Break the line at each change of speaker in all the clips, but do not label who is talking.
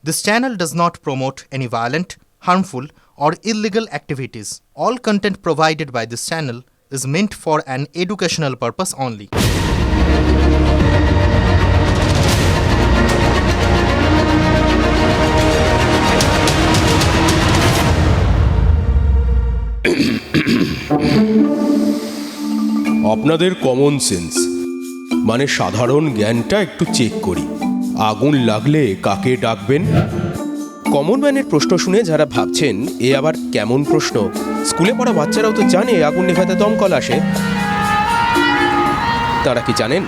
This channel does not promote any violent, harmful, or illegal activities. All content provided by this channel is meant for an educational purpose only.
আপনাদের common sense মানে সাধারণ জ্ঞানটা একটু check করি। আগুন লাগলে কাকে ডাকবেন? কমন ম্যানের প্রশ্ন শুনে যারা ভাবছেন এ আবার কেমন প্রশ্ন, স্কুলে পড়া বাচ্চারাও তো জানে আগুন নেভাতে দমকল আসে। তারা কি জানেন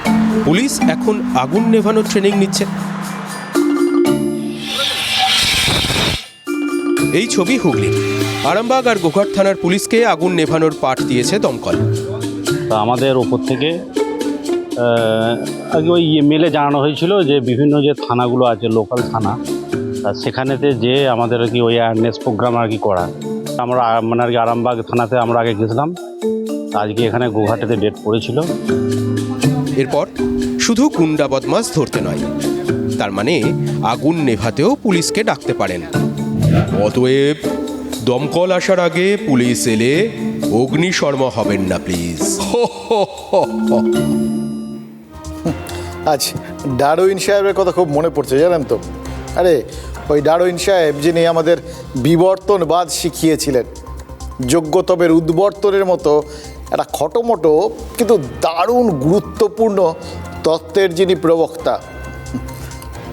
পুলিশ এখন আগুন নেভানোর ট্রেনিং নিচ্ছে? এই ছবি হুগলি। আরামবাগ আর গোঘাট থানার পুলিশকে আগুন নেভানোর পাঠ দিয়েছে দমকল।
তা আমাদের ওপর থেকে আগে ওই মেলে জানানো হয়েছিল যে বিভিন্ন যে থানাগুলো আছে, লোকাল থানা, সেখানেতে যে আমাদের আর কি ওই অ্যাওয়ারনেস প্রোগ্রাম আর কি করা। আমরা মানে আর কি আরামবাগ থানাতে আমরা আগে গেছিলাম, আজকে এখানে গোঘাটেতে ডেট পড়েছিল।
এরপর শুধু গুন্ডা বদমাশ ধরতে নয়, তার মানে আগুন নেভাতেও পুলিশকে ডাকতে পারেন। অতএব দমকল আসার আগে পুলিশ এলে অগ্নিশর্মা হবেন না প্লিজ।
আজ ডারউইন সাহেবের কথা খুব মনে পড়ছে, জানেন তো। আরে ওই ডারউইন সাহেব যিনি আমাদের বিবর্তনবাদ শিখিয়েছিলেন, যোগ্যতমের উদ্বর্তনের মতো একটা খটোমটো কিন্তু দারুণ গুরুত্বপূর্ণ তত্ত্বের যিনি প্রবক্তা।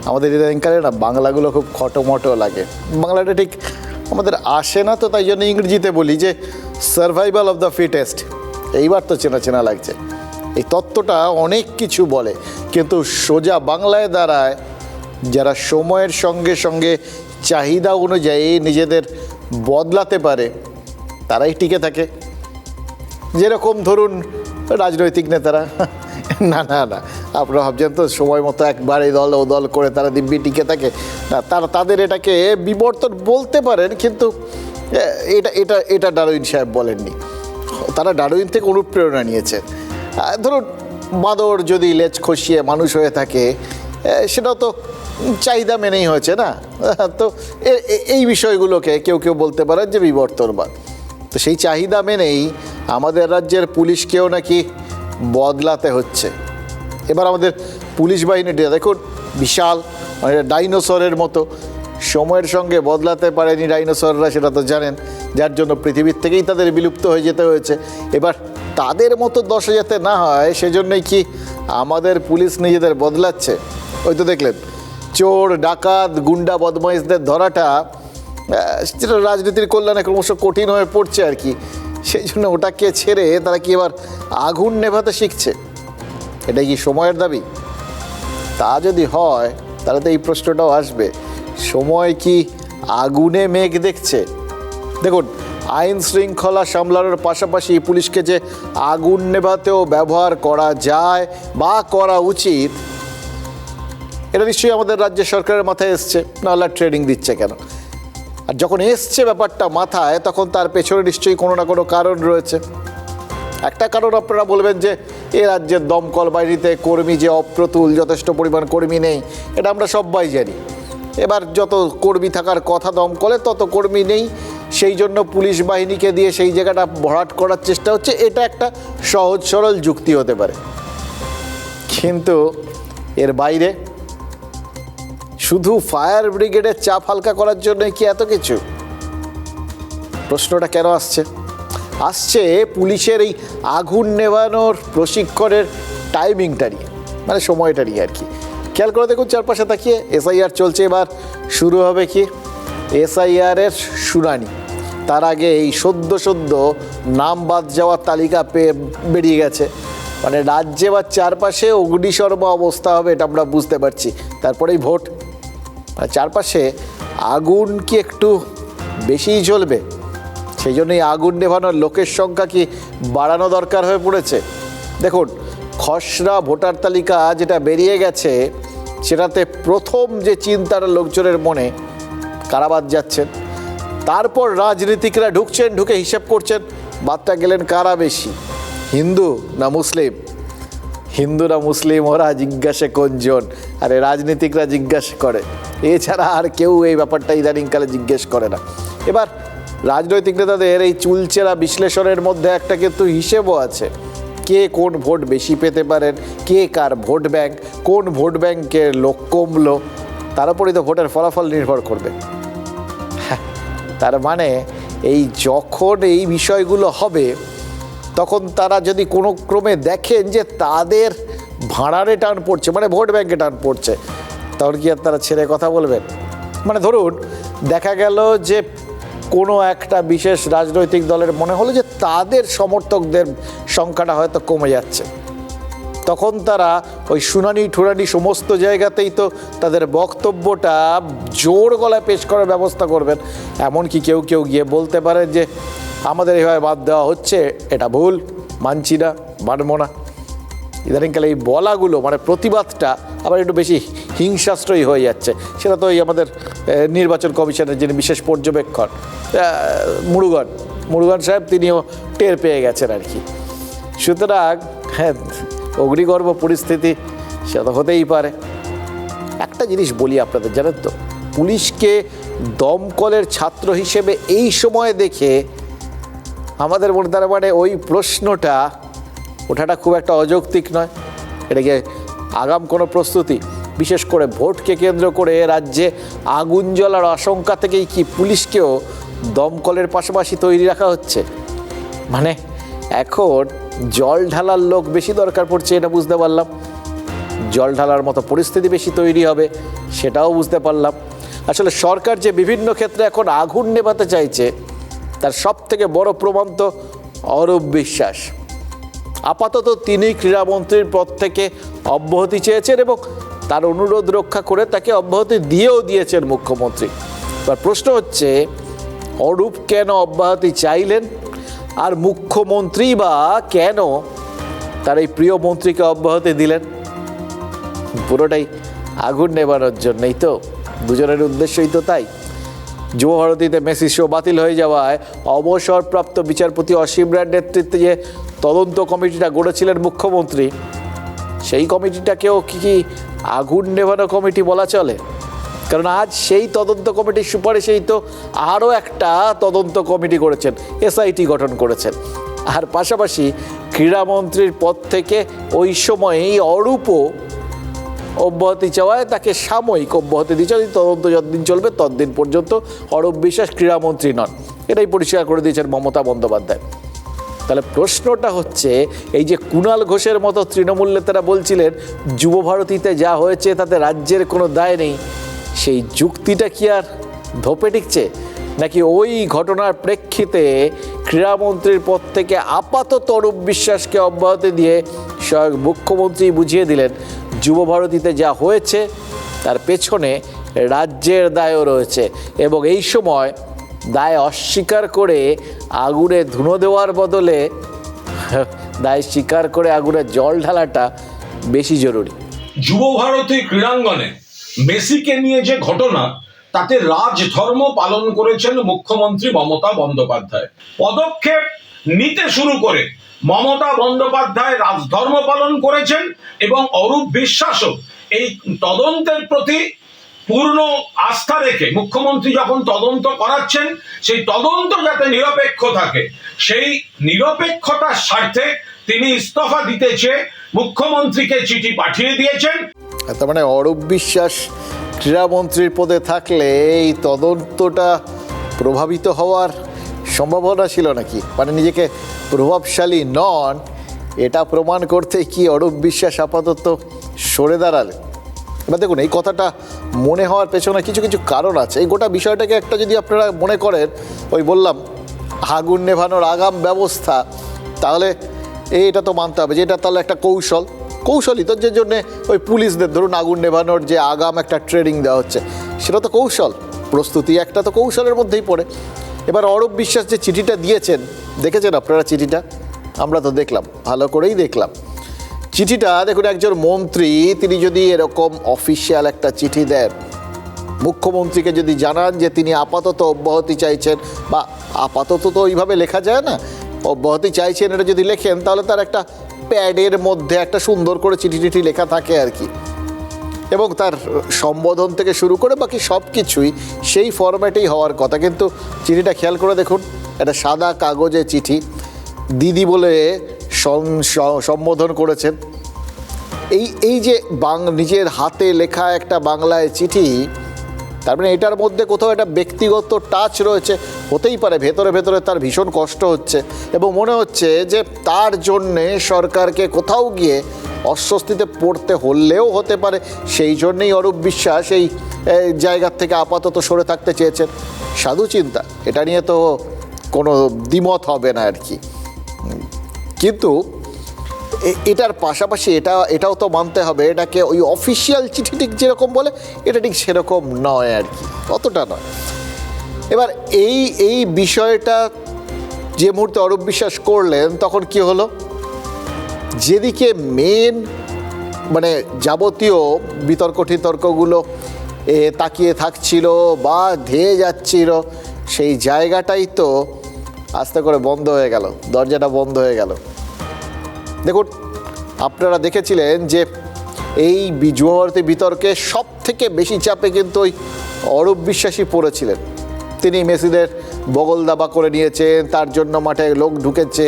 আমাদের ইদানিংকালে না বাংলাগুলো খুব খটোমটো লাগে, বাংলাটা ঠিক আমাদের আসে না, তো তাই জন্য ইংরেজিতে বলি যে সার্ভাইভাল অফ দ্য ফিটেস্ট। এইবার তো চেনা চেনা লাগছে। এই তত্ত্বটা অনেক কিছু বলে, কিন্তু সোজা বাংলায় দাঁড়ায় যারা সময়ের সঙ্গে সঙ্গে চাহিদা অনুযায়ী নিজেদের বদলাতে পারে তারাই টিকে থাকে। যেরকম ধরুন রাজনৈতিক নেতারা, না না না আপনারা ভাবছেন তো সময় মতো একবার এই দল ও দল করে তারা দিব্যি টিকে থাকে না, তারা তাদের এটাকে বিবর্তন বলতে পারেন, কিন্তু এটা এটা এটা ডারউইন সাহেব বলেননি। তারা ডারউইন থেকে অনুপ্রেরণা নিয়েছে। ধরুন বাঁদর যদি লেজ খসিয়ে মানুষ হয়ে থাকে, সেটাও তো চাহিদা মেনেই হয়েছে না। তো এই বিষয়গুলোকে কেউ কেউ বলতে পারেন যে বিবর্তনবাদ। তো সেই চাহিদা মেনেই আমাদের রাজ্যের পুলিশকেও নাকি বদলাতে হচ্ছে। এবার আমাদের পুলিশ বাহিনীটা দেখুন, বিশাল মানে ডাইনোসরের মতো, সময়ের সঙ্গে বদলাতে পারেনি ডাইনোসররা, সেটা তো জানেন, যার জন্য পৃথিবীর থেকেই তাদের বিলুপ্ত হয়ে যেতে হয়েছে। এবার তাদের মতো দশা যাতে না হয় সেজন্যই কি আমাদের পুলিশ নিজেদের বদলাচ্ছে। ওই তো দেখলেন চোর ডাকাত গুন্ডা বদমাইশদের ধরাটা, যেটা রাজনীতির কল্যাণে ক্রমশ কঠিন হয়ে পড়ছে আর কি, সেই জন্য ওটাকে ছেড়ে তারা কি এবার আগুন নেভাতে শিখছে। এটাই কি সময়ের দাবি? তা যদি হয় তাহলে তো এই প্রশ্নটাও আসবে, সময় কি আগুনে মেঘ দেখছে? দেখুন, আইন শৃঙ্খলা সামলানোর পাশাপাশি পুলিশকে যে আগুন নেভাতেও ব্যবহার করা যায় বা করা উচিত, এটা নিশ্চয়ই আমাদের রাজ্য সরকারের মাথায় এসছে, নাহলে ট্রেনিং দিচ্ছে কেন? আর যখন এসছে ব্যাপারটা মাথায়, তখন তার পেছনে নিশ্চয়ই কোনো না কোনো কারণ রয়েছে। একটা কারণ আপনারা বলবেন যে এ রাজ্যের দমকল বাহিনীতে কর্মী যে অপ্রতুল, যথেষ্ট পরিমাণ কর্মী নেই, এটা আমরা সবাই জানি। এবার যত কর্মী থাকার কথা দমকলে তত কর্মী নেই, সেই জন্য পুলিশ বাহিনীকে দিয়ে সেই জায়গাটা ভরাট করার চেষ্টা হচ্ছে। এটা একটা সহজ সরল যুক্তি হতে পারে, কিন্তু এর বাইরে শুধু ফায়ার ব্রিগেডের চাপ হালকা করার জন্য কি এত কিছু? প্রশ্নটা কেন আসছে? আসছে পুলিশের এই আগুন নেভানোর প্রশিক্ষণের টাইমিংটা নিয়ে, মানে সময়টা নিয়ে আর কি। খেয়াল করে দেখুন চারপাশে তাকিয়ে, এসআইআর চলছে, এবার শুরু হবে কি এসআইআরের শুনানি। তার আগে এই সদ্য নাম বাদ যাওয়ার তালিকা বেরিয়ে গেছে, মানে রাজ্যে বা চারপাশে অগ্নিশর্মা অবস্থা হবে, এটা আমরা বুঝতে পারছি। তারপরেই ভোট, চারপাশে আগুন কি একটু বেশিই জ্বলবে? সেই জন্যই আগুন নেভানোর লোকের সংখ্যা কি বাড়ানো দরকার হয়ে পড়েছে। দেখুন, খসড়া ভোটার তালিকা যেটা বেরিয়ে গেছে, সেটাতে প্রথম যে চিন্তাটা লোকজনের মনে, কারা বাদ যাচ্ছেন। তারপর রাজনীতিকরা ঢুকছেন, ঢুকে হিসেব করছেন বাদটা গেলেন কারা বেশি, হিন্দু না মুসলিম। হিন্দুরা মুসলিম ওরা জিজ্ঞাসা কোনজন, আরে রাজনীতিকরা জিজ্ঞাসা করে, এছাড়া আর কেউ এই ব্যাপারটা ইদানিংকালে জিজ্ঞেস করে না। এবার রাজনৈতিক নেতাদের এই চুলচেরা বিশ্লেষণের মধ্যে একটা কিন্তু হিসেবও আছে, কে কোন ভোট বেশি পেতে পারেন, কে কার ভোট ব্যাংক, কোন ভোট ব্যাংকের লোক কমলো, তার উপরেই তো ভোটের ফলাফল নির্ভর করবে। তার মানে এই যখন এই বিষয়গুলো হবে তখন তারা যদি কোনো ক্রমে দেখেন যে তাদের ভাড়ারে টান পড়ছে, মানে ভোট ব্যাংকে টান পড়ছে, তখন কি আর তারা ছেড়ে কথা বলবেন? মানে ধরুন দেখা গেল যে কোনো একটা বিশেষ রাজনৈতিক দলের মনে হলো যে তাদের সমর্থকদের সংখ্যাটা হয়তো কমে যাচ্ছে, তখন তারা ওই শুনানি ঠুনানি সমস্ত জায়গাতেই তো তাদের বক্তব্যটা জোর গলায় পেশ করার ব্যবস্থা করবেন। এমনকি কেউ কেউ গিয়ে বলতে পারেন যে আমাদের এইভাবে বাদ দেওয়া হচ্ছে, এটা ভুল, মানছি না, মানবো না। ইদানিংকালে এই বলাগুলো মানে প্রতিবাদটা আবার একটু বেশি হিংসাশ্রয়ী হয়ে যাচ্ছে। সেটা তো এই আমাদের নির্বাচন কমিশনের যিনি বিশেষ পর্যবেক্ষক মুরুগান সাহেব, তিনিও টের পেয়ে গেছেন আর কি। সুতরাং হ্যাঁ, অগ্নিগর্ভ পরিস্থিতি সেটা হতেই পারে। একটা জিনিস বলি আপনাদের, জানেন তো, পুলিশকে দমকলের ছাত্র হিসেবে এই সময় দেখে আমাদের মনে তার মানে ওই প্রশ্নটা ওঠাটা খুব একটা অযৌক্তিক নয়। এটাকে আগাম কোনো প্রস্তুতি, বিশেষ করে ভোটকে কেন্দ্র করে রাজ্যে আগুন জ্বলার আশঙ্কা থেকেই কি পুলিশকেও দমকলের পাশাপাশি তৈরি রাখা হচ্ছে? মানে এখন জল ঢালার লোক বেশি দরকার পড়ছে, এটা বুঝতে পারলাম। জল ঢালার মতো পরিস্থিতি বেশি তৈরি হবে, সেটাও বুঝতে পারলাম। আসলে সরকার যে বিভিন্ন ক্ষেত্রে এখন আগুন নেভাতে চাইছে তার সব থেকে বড় প্রমাণ তো অরূপ বিশ্বাস। আপাতত তিনি ক্রীড়ামন্ত্রীর পদ থেকে অব্যাহতি চেয়েছেন এবং তার অনুরোধ রক্ষা করে তাকে অব্যাহতি দিয়েও দিয়েছেন মুখ্যমন্ত্রী। এবার প্রশ্ন হচ্ছে, অরূপ কেন অব্যাহতি চাইলেন, আর মুখ্যমন্ত্রী বা কেন তার এই প্রিয় মন্ত্রীকে অব্যাহতি দিলেন? পুরোটাই আগুন নেবানোর জন্যই তো, দুজনের উদ্দেশ্যই তো তাই। যুবভারতীতে মেসি শো বাতিল হয়ে যাওয়ায় অবসরপ্রাপ্ত বিচারপতি অসীম রায়ের নেতৃত্বে যে তদন্ত কমিটিটা গড়েছিলেন মুখ্যমন্ত্রী, সেই কমিটিটাকেও কি আগুন নেভানো কমিটি বলা চলে? কারণ আজ সেই তদন্ত কমিটির সুপারিশেই তো আরও একটা তদন্ত কমিটি করেছেন, এসআইটি গঠন করেছেন। আর পাশাপাশি ক্রীড়ামন্ত্রীর পদ থেকে ওই সময়েই অরূপও অব্যাহতি চাওয়ায় তাকে সাময়িক অব্যাহতি দিচ্ছে, তদন্ত যতদিন চলবে ততদিন পর্যন্ত অরূপ বিশ্বাস ক্রীড়ামন্ত্রী নন, এটাই পরিষ্কার করে দিয়েছেন মমতা বন্দ্যোপাধ্যায়। তাহলে প্রশ্নটা হচ্ছে, এই যে কুণাল ঘোষের মতো তৃণমূল নেতারা বলছিলেন যুবভারতীতে যা হয়েছে তাতে রাজ্যের কোনো দায় নেই, সেই যুক্তিটা কি আর ধোপে টিকছে? নাকি ওই ঘটনার প্রেক্ষিতে ক্রীড়ামন্ত্রীর পদ থেকে আপাতত অরূপ বিশ্বাসকে অব্যাহতি দিয়ে স্বয়ং মুখ্যমন্ত্রী বুঝিয়ে দিলেন যুবভারতীতে যা হয়েছে তার পেছনে রাজ্যের দায়ও রয়েছে, এবং এই সময় দায় অস্বীকার করে আগুনে ধুনো দেওয়ার বদলে দায় স্বীকার করে আগুনে জল ঢালাটা বেশি জরুরি।
যুবভারতী ক্রীড়াঙ্গনে মেসিকে নিয়ে যে ঘটনা, তাতে রাজধর্ম পালন করেছেন মুখ্যমন্ত্রী মমতা বন্দ্যোপাধ্যায়। পদক্ষেপ নিতে শুরু করে মমতা বন্দ্যোপাধ্যায় রাজধর্ম পালন করেছেন এবং অরূপ বিশ্বাসও এই তদন্তের প্রতি পূর্ণ আস্থা রেখে মুখ্যমন্ত্রী যখন তদন্ত করাচ্ছেন, সেই তদন্ত যাতে নিরপেক্ষ থাকে, সেই নিরপেক্ষতার স্বার্থে তিনি ইস্তফা দিতে চেয়ে মুখ্যমন্ত্রীকে চিঠি পাঠিয়ে দিয়েছেন।
তার মানে অরূপ বিশ্বাস ক্রীড়ামন্ত্রীর পদে থাকলে এই তদন্তটা প্রভাবিত হওয়ার সম্ভাবনা ছিল নাকি? মানে নিজেকে প্রভাবশালী নন এটা প্রমাণ করতে কি অরূপ বিশ্বাস আপাতত সরে দাঁড়ালেন? এবার দেখুন, এই কথাটা মনে হওয়ার পেছনে কিছু কিছু কারণ আছে। এই গোটা বিষয়টাকে একটা যদি আপনারা মনে করেন, ওই বললাম আগুন নেভানোর আগাম ব্যবস্থা, তাহলে এটা তো মানতে হবে যে এটা তাহলে একটা কৌশলই তো, যে জন্যে ওই পুলিশদের ধরুন আগুন নেভানোর যে আগাম একটা ট্রেনিং দেওয়া হচ্ছে, সেটা তো কৌশল, প্রস্তুতি একটা তো কৌশলের মধ্যেই পড়ে। এবার অরূপ বিশ্বাস যে চিঠিটা দিয়েছেন, দেখেছেন আপনারা চিঠিটা? আমরা তো দেখলাম, ভালো করেই দেখলাম চিঠিটা। দেখুন, একজন মন্ত্রী তিনি যদি এরকম অফিসিয়াল একটা চিঠি দেন, মুখ্যমন্ত্রীকে যদি জানান যে তিনি আপাতত অব্যাহতি চাইছেন, বা আপাতত তো ওইভাবে লেখা যায় না, অব্যাহতি চাইছেন, এটা যদি লেখেন তাহলে তার একটা প্যাডের মধ্যে একটা সুন্দর করে চিঠি টিঠি লেখা থাকে আর কি, এবং তার সম্বোধন থেকে শুরু করে বাকি সব কিছুই সেই ফরম্যাটেই হওয়ার কথা। কিন্তু চিঠিটা খেয়াল করে দেখুন, একটা সাদা কাগজে চিঠি, দিদি বলে সম্বোধন করেছেন। এই যে নিজের হাতে লেখা একটা বাংলায় চিঠি, তার মানে এটার মধ্যে কোথাও একটা ব্যক্তিগত টাচ রয়েছে। হতেই পারে ভেতরে ভেতরে তার ভীষণ কষ্ট হচ্ছে এবং মনে হচ্ছে যে তার জন্যে সরকারকে কোথাও গিয়ে অস্বস্তিতে পড়তে হলেও হতে পারে, সেই জন্যেই অরূপ বিশ্বাস এই জায়গার থেকে আপাতত সরে থাকতে চেয়েছেন। সাধু চিন্তা, এটা নিয়ে তো কোনো দ্বিমত হবে না আর কি। কিন্তু এটার পাশাপাশি এটাও তো মানতে হবে, এটাকে ওই অফিসিয়াল চিঠি ঠিক যেরকম বলে এটা ঠিক সেরকম নয় আর কি, অতটা নয়। এবার এই বিষয়টা যে মুহূর্তে অরূপ বিশ্বাস করলেন, তখন কি হলো, যেদিকে মেন মানে যাবতীয় বিতর্ক টিতর্কগুলো তাকিয়ে থাকছিল বা ধেয়ে যাচ্ছিল, সেই জায়গাটাই তো আস্তে করে বন্ধ হয়ে গেল, দরজাটা বন্ধ হয়ে গেল। দেখুন, আপনারা দেখেছিলেন যে এই যুবভারতী বিতর্কে সব থেকে বেশি চাপে কিন্তু ওই অরূপ বিশ্বাসই পড়েছিলেন। তিনি মেসিদের বগল দাবা করে নিয়েছেন, তার জন্য মাঠে লোক ঢুকেছে,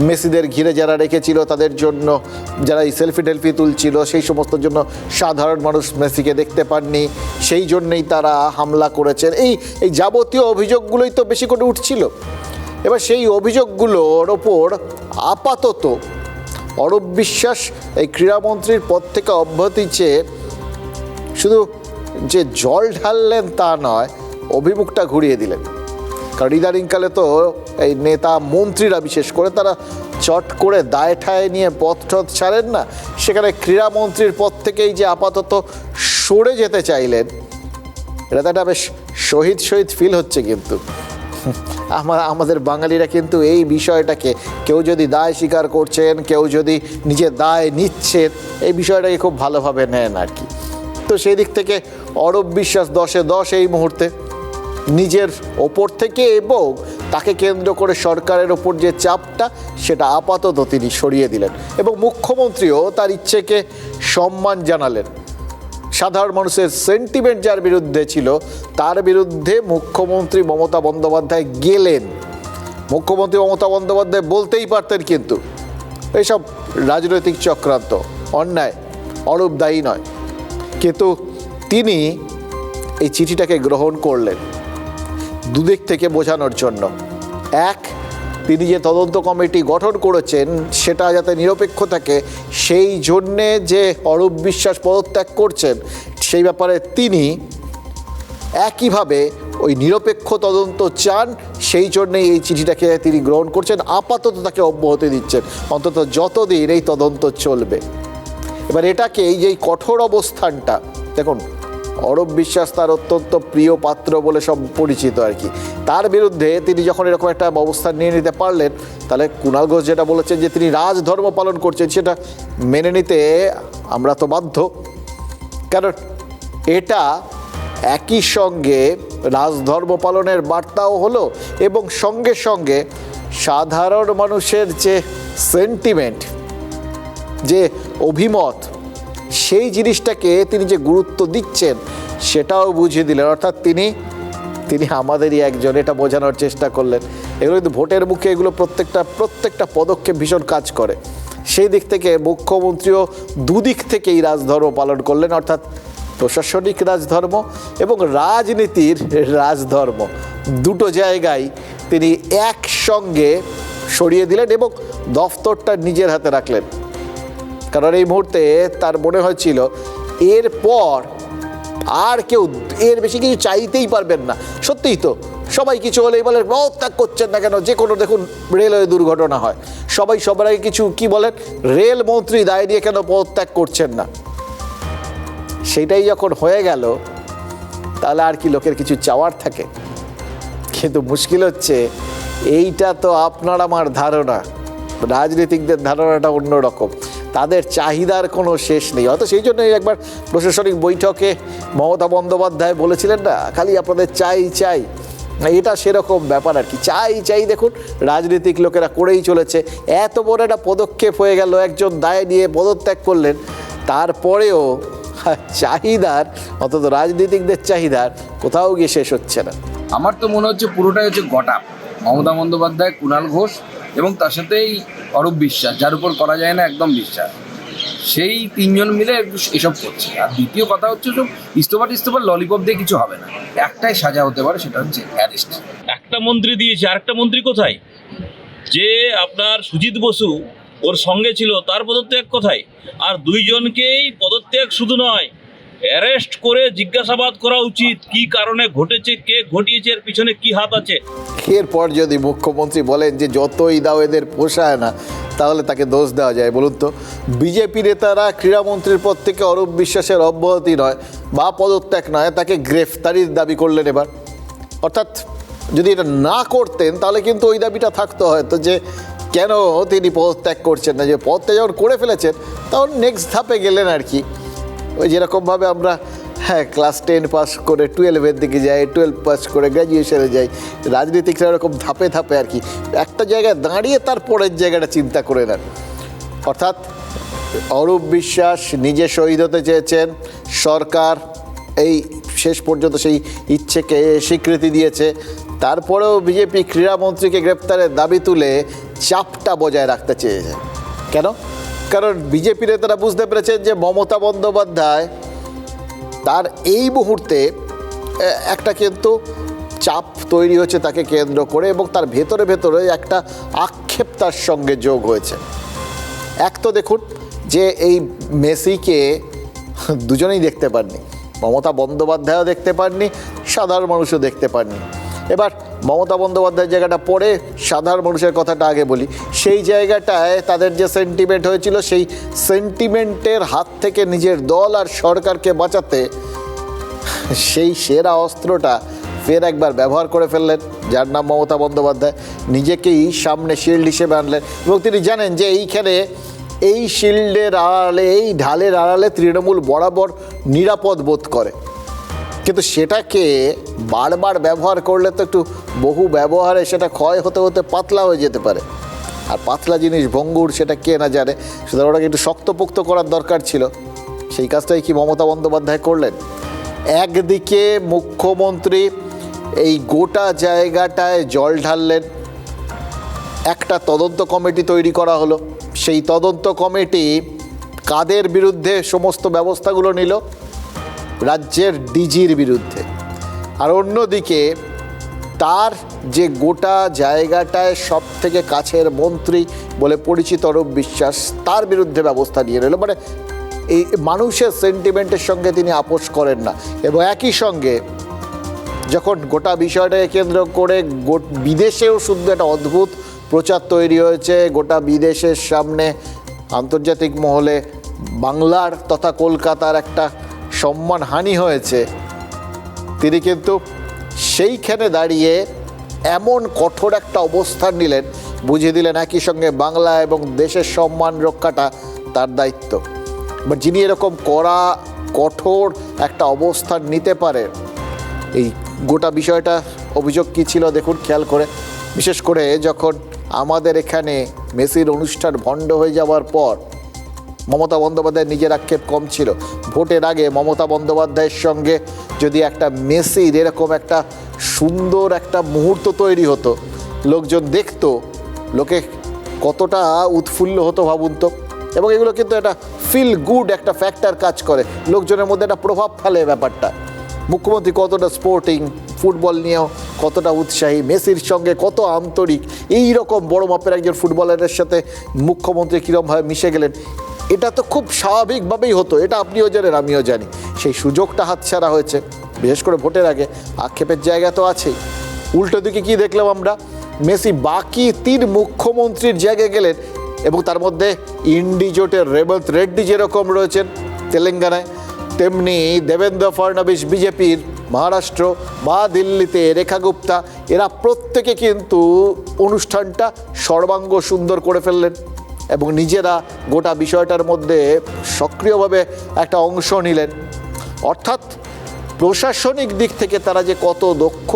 মেসিদের ঘিরে যারা রেখেছিল তাদের জন্য, যারা এই সেলফি টেলফি তুলছিল সেই সমস্ত জন্য সাধারণ মানুষ মেসিকে দেখতে পাননি, সেই জন্যেই তারা হামলা করেছেন। এই যাবতীয় অভিযোগগুলোই তো বেশি করে উঠছিল। এবার সেই অভিযোগগুলোর ওপর আপাতত অরূপ বিশ্বাস এই ক্রীড়ামন্ত্রীর পদ থেকে অব্যাহতি চেয়ে শুধু যে জল ঢাললেন তা নয়, অভিমুখটা ঘুরিয়ে দিলেন। কারণ ইদানিংকালে তো এই নেতা মন্ত্রীরা বিশেষ করে তারা চট করে দায় ঠায় নিয়ে পথ টথ ছাড়েন না, সেখানে ক্রীড়ামন্ত্রীর পদ থেকেই যে আপাতত সরে যেতে চাইলেন, এটা তো একটা বেশ শহীদ ফিল হচ্ছে। কিন্তু আমাদের বাঙালিরা কিন্তু এই বিষয়টাকে, কেউ যদি দায় স্বীকার করছেন, কেউ যদি নিজের দায় নিচ্ছেন, এই বিষয়টাকে খুব ভালোভাবে নেন আর কি। তো সেই দিক থেকে অরূপ বিশ্বাস 10-এ 10 এই মুহূর্তে নিজের ওপর থেকে, এবং তাকে কেন্দ্র করে সরকারের ওপর যে চাপটা সেটা আপাতত তিনি সরিয়ে দিলেন, এবং মুখ্যমন্ত্রীও তার ইচ্ছেকে সম্মান জানালেন। সাধারণ মানুষের সেন্টিমেন্ট যার বিরুদ্ধে ছিল, তার বিরুদ্ধে মুখ্যমন্ত্রী মমতা বন্দ্যোপাধ্যায় গেলেন। মুখ্যমন্ত্রী মমতা বন্দ্যোপাধ্যায় বলতেই পারতেন কিন্তু এইসব রাজনৈতিক চক্রান্ত, অন্যায়, অরূপ দায়ী নয়, কিন্তু তিনি এই চিঠিটাকে গ্রহণ করলেন দুদিক থেকে বোঝানোর জন্য। এক, তিনি যে তদন্ত কমিটি গঠন করেছেন সেটা যাতে নিরপেক্ষ থাকে, সেই জন্যে যে অরূপ বিশ্বাস পদত্যাগ করছেন সেই ব্যাপারে তিনি একইভাবে ওই নিরপেক্ষ তদন্ত চান, সেই জন্যেই এই চিঠিটাকে তিনি গ্রহণ করছেন। আপাতত তাকে অব্যাহতি দিচ্ছেন, অন্তত যতদিন এই তদন্ত চলবে। এবার এটাকে এই যে কঠোর অবস্থানটা, দেখুন অরূপ বিশ্বাস তার অত্যন্ত প্রিয় পাত্র বলে সব পরিচিত আর কি, তার বিরুদ্ধে তিনি যখন এরকম একটা অবস্থান নিয়ে নিতে পারলেন, তাহলে কুণাল ঘোষ যেটা বলেছেন যে তিনি রাজধর্ম পালন করছেন, সেটা মেনে নিতে আমরা তো বাধ্য। কারণ এটা একই সঙ্গে রাজধর্ম পালনের বার্তাও হলো, এবং সঙ্গে সঙ্গে সাধারণ মানুষের যে সেন্টিমেন্ট, যে অভিমত, সেই জিনিসটাকে তিনি যে গুরুত্ব দিচ্ছেন সেটাও বুঝিয়ে দিলেন। অর্থাৎ তিনি আমাদেরই একজন, এটা বোঝানোর চেষ্টা করলেন। এগুলো কিন্তু ভোটের মুখে এগুলো প্রত্যেকটা পদক্ষেপ ভীষণ কাজ করে। সেই দিক থেকে মুখ্যমন্ত্রীও দুদিক থেকেই রাজধর্ম পালন করলেন, অর্থাৎ প্রশাসনিক রাজধর্ম এবং রাজনীতির রাজধর্ম, দুটো জায়গায় তিনি একসঙ্গে সরিয়ে দিলেন এবং দফতরটা নিজের হাতে রাখলেন। কারণ এই মুহূর্তে তার মনে হয়েছিল এরপর আর কেউ এর বেশি কিছু চাইতেই পারবেন না। সত্যিই তো, সবাই কিছু হলেই বলে পদত্যাগ করছেন না কেন, যে কোনো দেখুন রেলওয়ে দুর্ঘটনা হয়, সবাই সবার আগে কিছু কি বলেন, রেল মন্ত্রী দায় নিয়ে কেন পদত্যাগ করছেন না। সেটাই যখন হয়ে গেল, তাহলে আর কি লোকের কিছু চাওয়ার থাকে। কিন্তু মুশকিল হচ্ছে, এইটা তো আপনার আমার ধারণা, রাজনীতিকদের ধারণাটা অন্যরকম, তাদের চাহিদার কোনো শেষ নেই। হয়তো সেই জন্যই একবার প্রশাসনিক বৈঠকে মমতা বন্দ্যোপাধ্যায় বলেছিলেন না, খালি আপনাদের চাই চাই, এটা সেরকম ব্যাপার আর কি। চাই দেখুন রাজনৈতিক লোকেরা করেই চলেছে। এত বড় একটা পদক্ষেপ হয়ে গেল, একজন দায় নিয়ে পদত্যাগ করলেন, তারপরেও চাহিদার, অন্তত রাজনীতিকদের চাহিদার কোথাও গিয়ে শেষ হচ্ছে না।
আমার তো মনে হচ্ছে পুরোটাই হচ্ছে গটা মমতা বন্দ্যোপাধ্যায়, কুণাল ঘোষ এবং তার সাথেই অরূপ বিশ্বাস, যার উপর করা যায় না একদম বিশ্বাস, সেই তিনজন মিলে এসব করছে। আর দ্বিতীয় কথা হচ্ছে সব ইস্তফার ললিপপ দিয়ে কিছু হবে না, একটাই সাজা হতে পারে, সেটা হচ্ছে অ্যারেস্ট।
একটা মন্ত্রী দিয়েছে, আরেকটা মন্ত্রী কোথায়? যে আপনার সুজিত বসু ওর সঙ্গে ছিল, তার পদত্যাগ কোথায়? আর দুইজনকেই পদত্যাগ শুধু নয়, অ্যারেস্ট করে জিজ্ঞাসাবাদ করা উচিত, কি কারণে ঘটেছে, কে ঘটিয়েছে, এর পিছনে কি হাত আছে।
এরপর যদি মুখ্যমন্ত্রী বলেন যে যতই দাও এদের পোষায় না, তাহলে তাকে দোষ দেওয়া যায় বলুন তো? বিজেপি নেতারা ক্রীড়ামন্ত্রীর পদ থেকে অরূপ বিশ্বাসের অব্যাহতি নয় বা পদত্যাগ নয়, তাকে গ্রেফতারির দাবি করলেন এবার। অর্থাৎ যদি এটা না করতেন তাহলে কিন্তু ওই দাবিটা থাকতো হয়তো যে কেন তিনি পদত্যাগ করছেন না, যে পদত্যাগ যখন করে ফেলেছেন তখন নেক্সট ধাপে গেলেন আর কি। ওই যেরকমভাবে আমরা ক্লাস 10 পাস করে 12-এর দিকে যাই, 12 পাস করে গ্র্যাজুয়েশনে যাই, রাজনীতিকরা এরকম ধাপে ধাপে আর কি একটা জায়গায় দাঁড়িয়ে তার পরের জায়গাটা চিন্তা করে নেন। অর্থাৎ অরূপ বিশ্বাস নিজে শহীদ হতে চেয়েছেন, সরকার এই শেষ পর্যন্ত সেই ইচ্ছেকে স্বীকৃতি দিয়েছে, তারপরেও বিজেপি ক্রীড়ামন্ত্রীকে গ্রেপ্তারের দাবি তুলে চাপটা বজায় রাখতে চেয়েছে। কেন? কারণ বিজেপি নেতারা বুঝতে পেরেছেন যে মমতা বন্দ্যোপাধ্যায় তার এই মুহূর্তে একটা কিন্তু চাপ তৈরি হচ্ছে তাকে কেন্দ্র করে, এবং তার ভেতরে একটা আক্ষেপ তার সঙ্গে যোগ হয়েছে। এক তো দেখুন যে এই মেসিকে দুজনেই দেখতে পাননি, মমতা বন্দ্যোপাধ্যায়ও দেখতে পাননি, সাধারণ মানুষও দেখতে পাননি। এবার মমতা বন্দ্যোপাধ্যায়ের জায়গাটা পরে সাধারণ মানুষের কথাটা আগে বলি। সেই জায়গাটায় তাদের যে সেন্টিমেন্ট হয়েছিল, সেই সেন্টিমেন্টের হাত থেকে নিজের দল আর সরকারকে বাঁচাতে সেই সেরা অস্ত্রটা ফের একবার ব্যবহার করে ফেললেন, যার নাম মমতা বন্দ্যোপাধ্যায়। নিজেকেই সামনে শিল্ড হিসেবে আনলেন, এবং তিনি জানেন যে এইখানে এই শিল্ডের আড়ালে, এই ঢালের আড়ালে তৃণমূল বরাবর নিরাপদ বোধ করে। কিন্তু সেটাকে বারবার ব্যবহার করলে তো একটু বহু ব্যবহারে সেটা ক্ষয় হতে হতে পাতলা হয়ে যেতে পারে। আর পাতলা জিনিস ভঙ্গুর, সেটা কে না জানে। সুতরাং ওটাকে একটু শক্তপোক্ত করার দরকার ছিল। সেই কাজটাই কি মমতা বন্দ্যোপাধ্যায় করলেন? একদিকে মুখ্যমন্ত্রী এই গোটা জায়গাটায় জল ঢাললেন, একটা তদন্ত কমিটি তৈরি করা হলো। সেই তদন্ত কমিটি কাদের বিরুদ্ধে সমস্ত ব্যবস্থাগুলো নিল? রাজ্যের ডিজির বিরুদ্ধে। আর অন্যদিকে তার যে গোটা জায়গাটায় সব থেকে কাছের মন্ত্রী বলে পরিচিত অরূপ বিশ্বাস, তার বিরুদ্ধে ব্যবস্থা নিয়ে নিল। মানে এই মানুষের সেন্টিমেন্টের সঙ্গে তিনি আপোষ করেন না। এবং একই সঙ্গে যখন গোটা বিষয়টাকে কেন্দ্র করে বিদেশেও শুধু একটা অদ্ভুত প্রচার তৈরি হয়েছে, গোটা বিদেশের সামনে আন্তর্জাতিক মহলে বাংলার তথা কলকাতার একটা সম্মানহানি হয়েছে, তিনি কিন্তু সেইখানে দাঁড়িয়ে এমন কঠোর একটা অবস্থান নিলেন, বুঝিয়ে দিলেন একই সঙ্গে বাংলা এবং দেশের সম্মান রক্ষাটা তার দায়িত্ব। বা যিনি এরকম কঠোর একটা অবস্থান নিতে পারে, এই গোটা বিষয়টা অভিযোগ কী ছিল দেখুন খেয়াল করে। বিশেষ করে যখন আমাদের এখানে মেসির অনুষ্ঠান ভণ্ড হয়ে যাওয়ার পর মমতা বন্দ্যোপাধ্যায়ের নিজের আক্ষেপ কম ছিল। ভোটের আগে মমতা বন্দ্যোপাধ্যায়ের সঙ্গে যদি একটা মেসির এরকম একটা সুন্দর একটা মুহূর্ত তৈরি হতো, লোকজন দেখতো, লোকে কতটা উৎফুল্ল হতো ভাবুন তো। এবং এগুলো কিন্তু একটা ফিল গুড একটা ফ্যাক্টর কাজ করে, লোকজনের মধ্যে একটা প্রভাব ফেলে ব্যাপারটা। মুখ্যমন্ত্রী কতটা স্পোর্টিং, ফুটবল নিয়েও কতটা উৎসাহী, মেসির সঙ্গে কত আন্তরিক, এই রকম বড় মাপের একজন ফুটবলারের সাথে মুখ্যমন্ত্রী কীরকমভাবে মিশে গেলেন, এটা তো খুব স্বাভাবিকভাবেই হতো। এটা আপনিও জানেন, আমিও জানি। সেই সুযোগটা হাতছাড়া হয়েছে, বিশেষ করে ভোটের আগে। আক্ষেপের জায়গা তো আছেই। উল্টো দিকে কী দেখলাম আমরা? মেসি বাকি 3 মুখ্যমন্ত্রীর জায়গায় গেলেন, এবং তার মধ্যে ইন্ডি জোটের রেবন্ত রেড্ডি যেরকম রয়েছেন তেলেঙ্গানায়, তেমনি দেবেন্দ্র ফডনবিস বিজেপির মহারাষ্ট্র বা দিল্লিতে, রেখা গুপ্তা, এরা প্রত্যেকে কিন্তু অনুষ্ঠানটা সর্বাঙ্গ সুন্দর করে ফেললেন এবং নিজেরা গোটা বিষয়টার মধ্যে সক্রিয়ভাবে একটা অংশ নিলেন। অর্থাৎ প্রশাসনিক দিক থেকে তারা যে কত দক্ষ,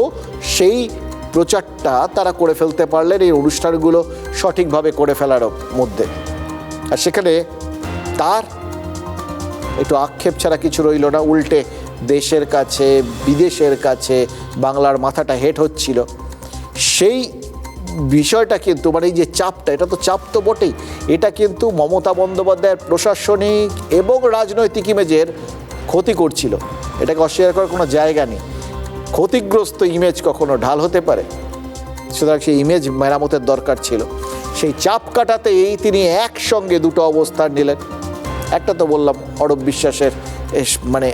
সেই প্রচারটা তারা করে ফেলতে পারলেন এই অনুষ্ঠানগুলো সঠিকভাবে করে ফেলার মধ্যে। আর সেখানে তার একটু আক্ষেপ ছাড়া কিছু রইল না, উল্টে দেশের কাছে বিদেশের কাছে বাংলার মাথাটা হেট হচ্ছিল। সেই বিষয়টা কিন্তু মানে এই যে চাপটা, এটা তো চাপ তো বটেই, এটা কিন্তু মমতা বন্দ্যোপাধ্যায়ের প্রশাসনিক এবং রাজনৈতিক ইমেজের ক্ষতি করছিল। এটাকে অস্বীকার করার কোনো জায়গা নেই। ক্ষতিগ্রস্ত ইমেজ কখনো ঢাল হতে পারে, সুতরাং সেই ইমেজ মেরামতের দরকার ছিল। সেই চাপ কাটাতেই তিনি একসঙ্গে দুটো অবস্থান নিলেন। একটা তো বললাম অরূপ বিশ্বাসের মানে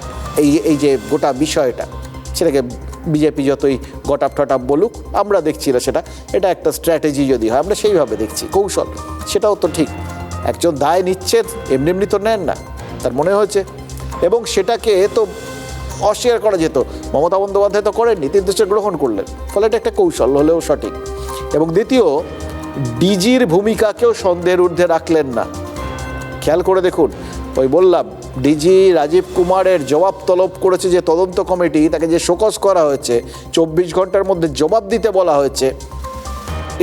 এই যে গোটা বিষয়টা, সেটাকে বিজেপি যতই গটাপ টটাপ বলুক, আমরা দেখছি না সেটা, এটা একটা স্ট্র্যাটেজি যদি হয় আমরা সেইভাবে দেখছি, কৌশল, সেটাও তো ঠিক। একজন দায় নিচ্ছেন, এমনি এমনি তো নেন না, তার মনে হয়েছে, এবং সেটাকে তো অস্বীকার করা যেত। মমতা বন্দ্যোপাধ্যায় তো করেননি, তিনি তো গ্রহণ করলেন, ফলে এটা একটা কৌশল হলেও সঠিক। এবং দ্বিতীয়, ডিজির ভূমিকাকেও সন্দেহের ঊর্ধ্বে রাখলেন না। খেয়াল করে দেখুন, ওই বললাম ডিজি রাজীব কুমারের জবাব তলব করেছে যে তদন্ত কমিটি, তাকে যে শোকজ করা হয়েছে, 24 ঘন্টার মধ্যে জবাব দিতে বলা হয়েছে,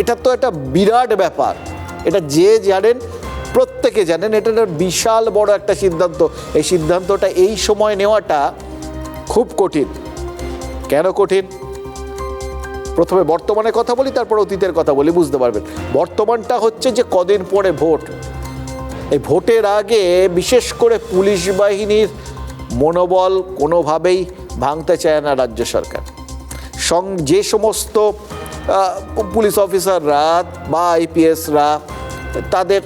এটা তো একটা বিরাট ব্যাপার। এটা যে জানেন, প্রত্যেকে জানেন, এটা একটা বিশাল বড় একটা সিদ্ধান্ত। এই সিদ্ধান্তটা এই সময় নেওয়াটা খুব কঠিন। কেন কঠিন? প্রথমে বর্তমানের কথা বলি, তারপর অতীতের কথা বলি, বুঝতে পারবেন। বর্তমানটা হচ্ছে যে কদিন পরে ভোট। এই ভোটের আগে বিশেষ করে পুলিশ বাহিনীর মনোবল কোনোভাবেই ভাঙতে চায় না রাজ্য সরকার। যে সমস্ত পুলিশ অফিসাররা বা আইপিএসরা তাদের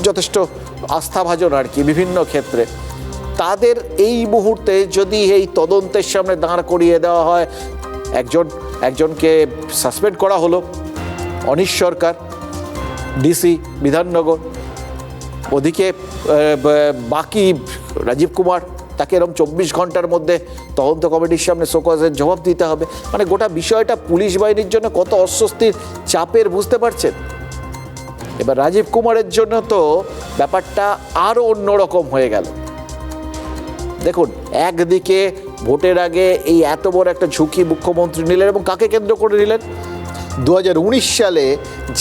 যথেষ্ট আস্থাভাজন আর কি বিভিন্ন ক্ষেত্রে, তাদের এই মুহূর্তে যদি এই তদন্তের সামনে দাঁড় করিয়ে দেওয়া হয়, একজনকে সাসপেন্ড করা হলো, অনিশ সরকার ডিসি বিধাননগর, ওদিকে বাকি রাজীব কুমার, তাকে এরকম 24 ঘন্টার মধ্যে তদন্ত কমিটির সামনে শোকজের জবাব দিতে হবে। মানে গোটা বিষয়টা পুলিশ বাহিনীর জন্য কত অস্বস্তির, চাপের, বুঝতে পারছেন? এবার রাজীব কুমারের জন্য তো ব্যাপারটা আরও অন্যরকম হয়ে গেল। দেখুন, একদিকে ভোটের আগে এই এত বড় একটা ঝুঁকি মুখ্যমন্ত্রী নিলেন, এবং কাকে কেন্দ্র করে নিলেন? 2019 সালে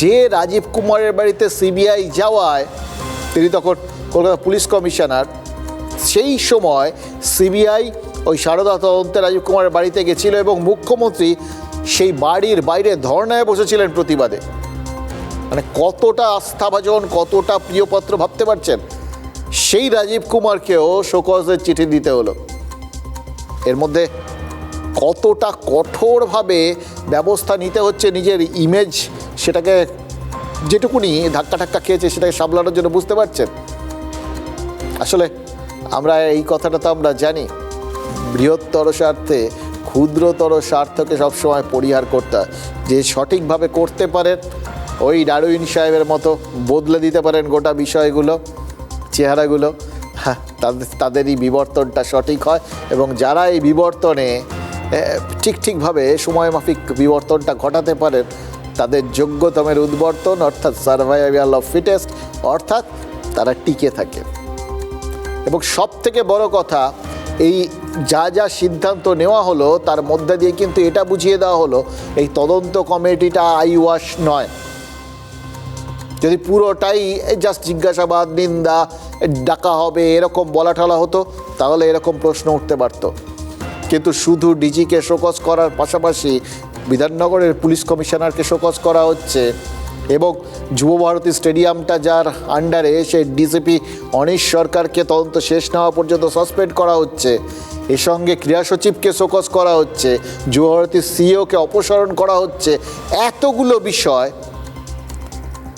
যে রাজীব কুমারের বাড়িতে সিবিআই যাওয়ায়, তিনি তখন কলকাতা পুলিশ কমিশনার, সেই সময় সিবিআই ওই সারদা তদন্তে রাজীব কুমারের বাড়িতে গেছিল এবং মুখ্যমন্ত্রী সেই বাড়ির বাইরে ধর্নায় বসেছিলেন প্রতিবাদে। মানে কতটা আস্থাভাজন, কতটা প্রিয়পাত্র ভাবতে পারছেন? সেই রাজীব কুমারকেও শোকজের চিঠি দিতে হলো। এর মধ্যে কতটা কঠোরভাবে ব্যবস্থা নিতে হচ্ছে নিজের ইমেজ, সেটাকে যেটুকুনি ধাক্কা খেয়েছে সেটাকে সামলানোর জন্য, বুঝতে পারছেন? আসলে আমরা এই কথাটা তো আমরা জানি, বৃহত্তর স্বার্থে ক্ষুদ্রতর স্বার্থকে সবসময় পরিহার করতে হয়। যে সঠিকভাবে করতে পারেন, ওই ডারউইন সাহেবের মতো বদলে দিতে পারেন গোটা বিষয়গুলো, চেহারাগুলো, হ্যাঁ, তাদেরই বিবর্তনটা সঠিক হয়। এবং যারা এই বিবর্তনে ঠিকভাবে সময়মাফিক বিবর্তনটা ঘটাতে পারেন, তাদের যোগ্যতমের উদ্বর্তন, অর্থাৎ সার্ভাইভাল অফ ফিটেস্ট, অর্থাৎ তারা টিকে থাকে। এবং সব থেকে বড় কথা, এই যা সিদ্ধান্ত নেওয়া হলো তার মধ্যে দিয়ে কিন্তু এটা বুঝিয়ে দেওয়া হলো এই তদন্ত কমিটিটা আইওয়াশ নয়। যদি পুরোটাই জাস্ট জিজ্ঞাসাবাদ, নিন্দা, ডাকা হবে এরকম বলা টলা হতো, তাহলে এরকম প্রশ্ন উঠতে পারত। কিন্তু শুধু ডিজিকে শোকজ করার পাশাপাশি বিধাননগরের পুলিশ কমিশনারকে শোকজ করা হচ্ছে, এবং যুবভারতী স্টেডিয়ামটা যার আন্ডারে, সেই ডিসিপি অনিশ সরকারকে তদন্ত শেষ না হওয়া পর্যন্ত সাসপেন্ড করা হচ্ছে। এর সঙ্গে ক্রীড়া সচিবকে শোকজ করা হচ্ছে, যুবভারতীর সিইওকে অপসারণ করা হচ্ছে। এতগুলো বিষয়,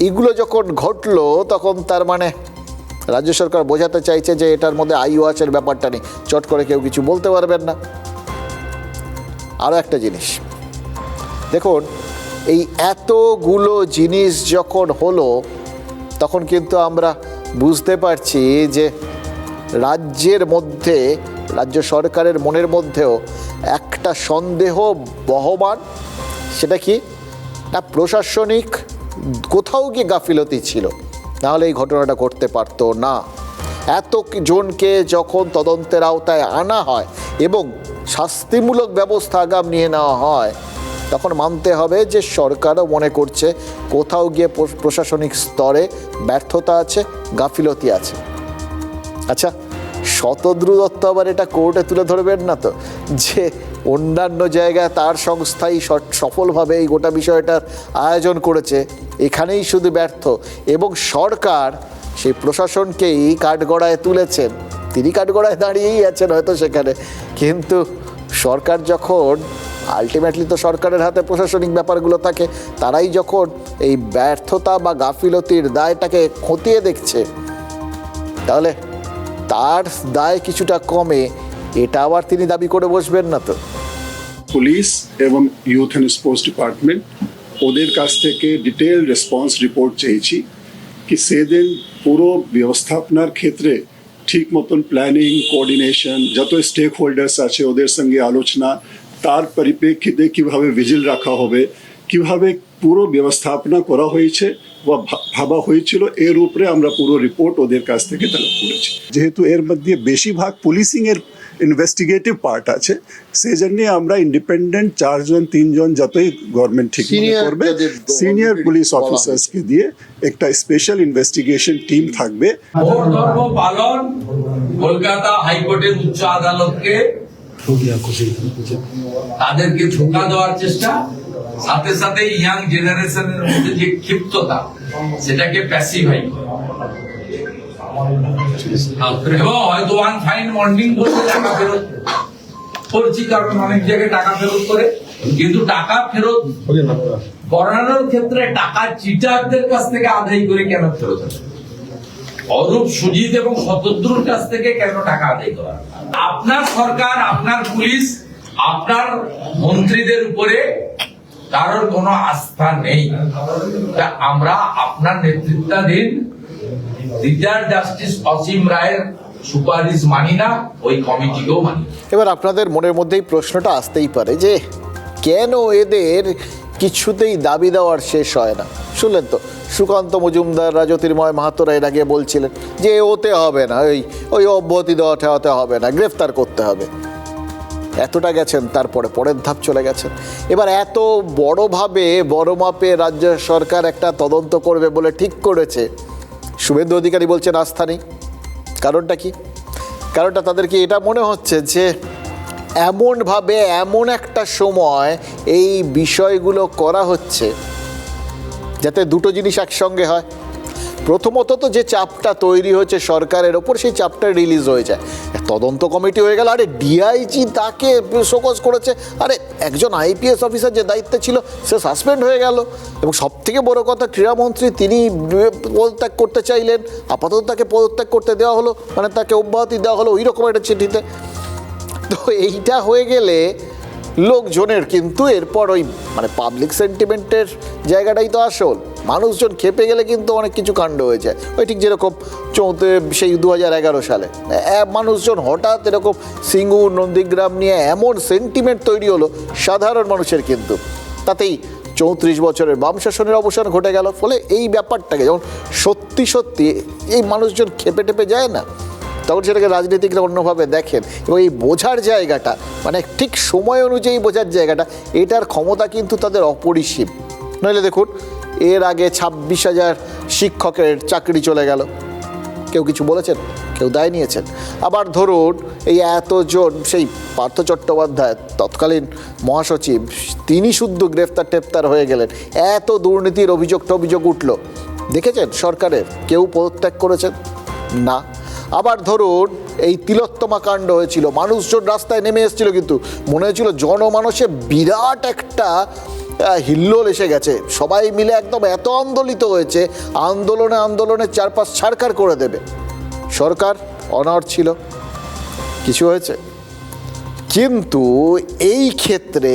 এগুলো যখন ঘটলো তখন তার মানে রাজ্য সরকার বোঝাতে চাইছে যে এটার মধ্যে আইওয়াচের ব্যাপারটা নেই, চট করে কেউ কিছু বলতে পারবেন না। আরও একটা জিনিস দেখুন, এই এতগুলো জিনিস যখন হলো, তখন কিন্তু আমরা বুঝতে পারছি যে রাজ্যের মধ্যে, রাজ্য সরকারের মনের মধ্যেও একটা সন্দেহ বহমান। সেটা কি না, প্রশাসনিক কোথাও গিয়ে গাফিলতি ছিল, নাহলে এই ঘটনাটা ঘটতে পারতো না। এত জনকে যখন তদন্তের আওতায় আনা হয় এবং শাস্তিমূলক ব্যবস্থা আগাম নিয়ে নেওয়া হয়, তখন মানতে হবে যে সরকারও মনে করছে কোথাও গিয়ে প্রশাসনিক স্তরে ব্যর্থতা আছে, গাফিলতি আছে। আচ্ছা, শতদ্রু দত্ত আবার এটা কোর্টে তুলে ধরবেন না তো যে অন্যান্য জায়গায় তার সংস্থাই সফলভাবে এই গোটা বিষয়টার আয়োজন করেছে, এখানেই শুধু ব্যর্থ, এবং সরকার সেই প্রশাসনকেই কাঠগড়ায় তুলেছেন। তিনি কাঠগড়ায় দাঁড়িয়েই আছেন হয়তো সেখানে, কিন্তু সরকার যখন আলটিমেটলি তো সরকারের হাতে প্রশাসনিক ব্যাপারগুলো থাকে, তারাই যখন এই ব্যর্থতা বা গাফিলতির দায়টাকে খতিয়ে দেখছে, তাহলে তার দায় কিছুটা কমে, এটা আবার তিনি দাবি করে বসবেন না তো।
পুলিশ এবং ইউথ অ্যান্ড স্পোর্টস ডিপার্টমেন্ট ওদের কাছ থেকে ডিটেল রেসপন্স রিপোর্ট চেয়েছি কি সেদিন পুরো ব্যবস্থাপনার ক্ষেত্রে ঠিক মতন প্ল্যানিং, কোঅর্ডিনেশন, যত স্টেক হোল্ডার্স আছে ওদের সঙ্গে আলোচনা, তার পরিপ্রেক্ষিতে কিভাবে ভিজিল রাখা হবে, কিভাবে পুরো ব্যবস্থাপনা করা হয়েছে বা ভাবা হয়েছিল, এর উপরে আমরা পুরো রিপোর্ট ওদের কাছ থেকে তলব করেছি। যেহেতু এর মধ্যে বেশিরভাগ পুলিশিং এর ইনভেস্টিগেটিভ পার্ট আছে, সেই জন্য আমরা ইন্ডিপেন্ডেন্ট 4-3 যতই গভর্নমেন্ট ঠিক মনে করবে সিনিয়র পুলিশ অফিসার্সকে দিয়ে একটা স্পেশাল ইনভেস্টিগেশন টিম থাকবে।
ভোট ধর্ম পালন কলকাতা হাইকোর্টের উচ্চ আদালতকে তাদেরকে ধোঁকা দেওয়ার চেষ্টা, সাথে সাথে ইয়াং জেনারেশনের মধ্যে যে ক্ষিপ্ততা সেটাকে প্যাসিফাই করে, এবং হয়তো ওয়ান ফাইন মর্নিং বসে টাকা ফেরত করছি, কারণ অনেক জায়গায় টাকা ফেরত করে, কিন্তু টাকা ফেরত করানোর ক্ষেত্রে টাকা চিটারদের কাছ থেকে আদায় করে কেন ফেরত হবে? অরূপ, সুজিত এবং শতদ্রুর কাছ থেকে কেন টাকা আদায় করা? আপনার সরকার, আপনার পুলিশ, আপনার মন্ত্রীদের উপরে কারোর কোনো আস্থা নেই। আমরা আপনার নেতৃত্বাধীন রিটায়ার্ড জাস্টিস অসীম রায়ের সুপারিশ মানি না, ওই কমিটিকেও মানি।
এবার আপনাদের মনের মধ্যেই প্রশ্নটা আসতেই পারে যে কেন এদের কিছুতেই দাবি দেওয়ার শেষ হয় না। শুনলেন তো, সুকান্ত মজুমদাররা, জ্যোতির্ময় মাহাতোরা এর আগে বলছিলেন যে ওতে হবে না, ওই অব্যাহতি দেওয়া ঠেওয়াতে হবে না, গ্রেফতার করতে হবে। এতটা গেছেন, তারপরে পরের ধাপ চলে গেছেন। এবার এত বড়ভাবে, বড় মাপে রাজ্য সরকার একটা তদন্ত করবে বলে ঠিক করেছে, শুভেন্দু অধিকারী বলছেন আস্থা নেই। কারণটা কি? কারণটা তাদেরকে এটা মনে হচ্ছে যে এমনভাবে এমন একটা সময় এই বিষয়গুলো করা হচ্ছে যাতে দুটো জিনিস একসঙ্গে হয়। প্রথমত তো যে চাপটা তৈরি হয়েছে সরকারের ওপর, সেই চাপটা রিলিজ হয়ে যায়। তদন্ত কমিটি হয়ে গেল, আরে ডিআইজি তাকে শোকজ করেছে, আরে একজন আইপিএস অফিসার যে দায়িত্বে ছিল সে সাসপেন্ড হয়ে গেল, এবং সবথেকে বড় কথা ক্রীড়ামন্ত্রী তিনি পদত্যাগ করতে চাইলেন, আপাতত তাকে পদত্যাগ করতে দেওয়া হলো, মানে তাকে অব্যাহতি দেওয়া হলো ওই রকম একটা চিঠিতে। তো এইটা হয়ে গেলে লোকজনের কিন্তু এরপর ওই মানে পাবলিক সেন্টিমেন্টের জায়গাটাই তো আসল। মানুষজন খেপে গেলে কিন্তু অনেক কিছু কাণ্ড হয়ে যায়। ওই ঠিক যেরকম সেই 2011 সালে মানুষজন হঠাৎ এরকম সিঙ্গুর, নন্দীগ্রাম নিয়ে এমন সেন্টিমেন্ট তৈরি হলো সাধারণ মানুষের, কিন্তু তাতেই 34 বছরের বাম শাসনের অবসান ঘটে গেল। ফলে এই ব্যাপারটাকে যখন সত্যি সত্যি এই মানুষজন খেপে টেপে যায় না, তখন সেটাকে রাজনীতিকরা অন্যভাবে দেখেন, এবং এই বোঝার জায়গাটা, মানে ঠিক সময় অনুযায়ী বোঝার জায়গাটা, এটার ক্ষমতা কিন্তু তাদের অপরিসীম। নইলে দেখুন, এর আগে 26,000 শিক্ষকের চাকরি চলে গেল, কেউ কিছু বলেছেন? কেউ দায় নিয়েছেন? আবার ধরুন এই এতজন, সেই পার্থ চট্টোপাধ্যায় তৎকালীন মহাসচিব, তিনি শুদ্ধ গ্রেফতার হয়ে গেলেন, এত দুর্নীতির অভিযোগ উঠল, দেখেছেন সরকারের কেউ পদত্যাগ করেছেন? না। আবার ধরুন এই তিলোত্তমা কাণ্ড হয়েছিল, মানুষজন রাস্তায় নেমে এসেছিল, কিন্তু মনে হয়েছিল জনমানসে বিরাট একটা হিল্লোল এসে গেছে, সবাই মিলে একদম এত আন্দোলিত হয়েছে, আন্দোলনে চারপাশ ছাড়খাড় করে দেবে। সরকার অনড় ছিল, কিছু হয়েছে? কিন্তু এই ক্ষেত্রে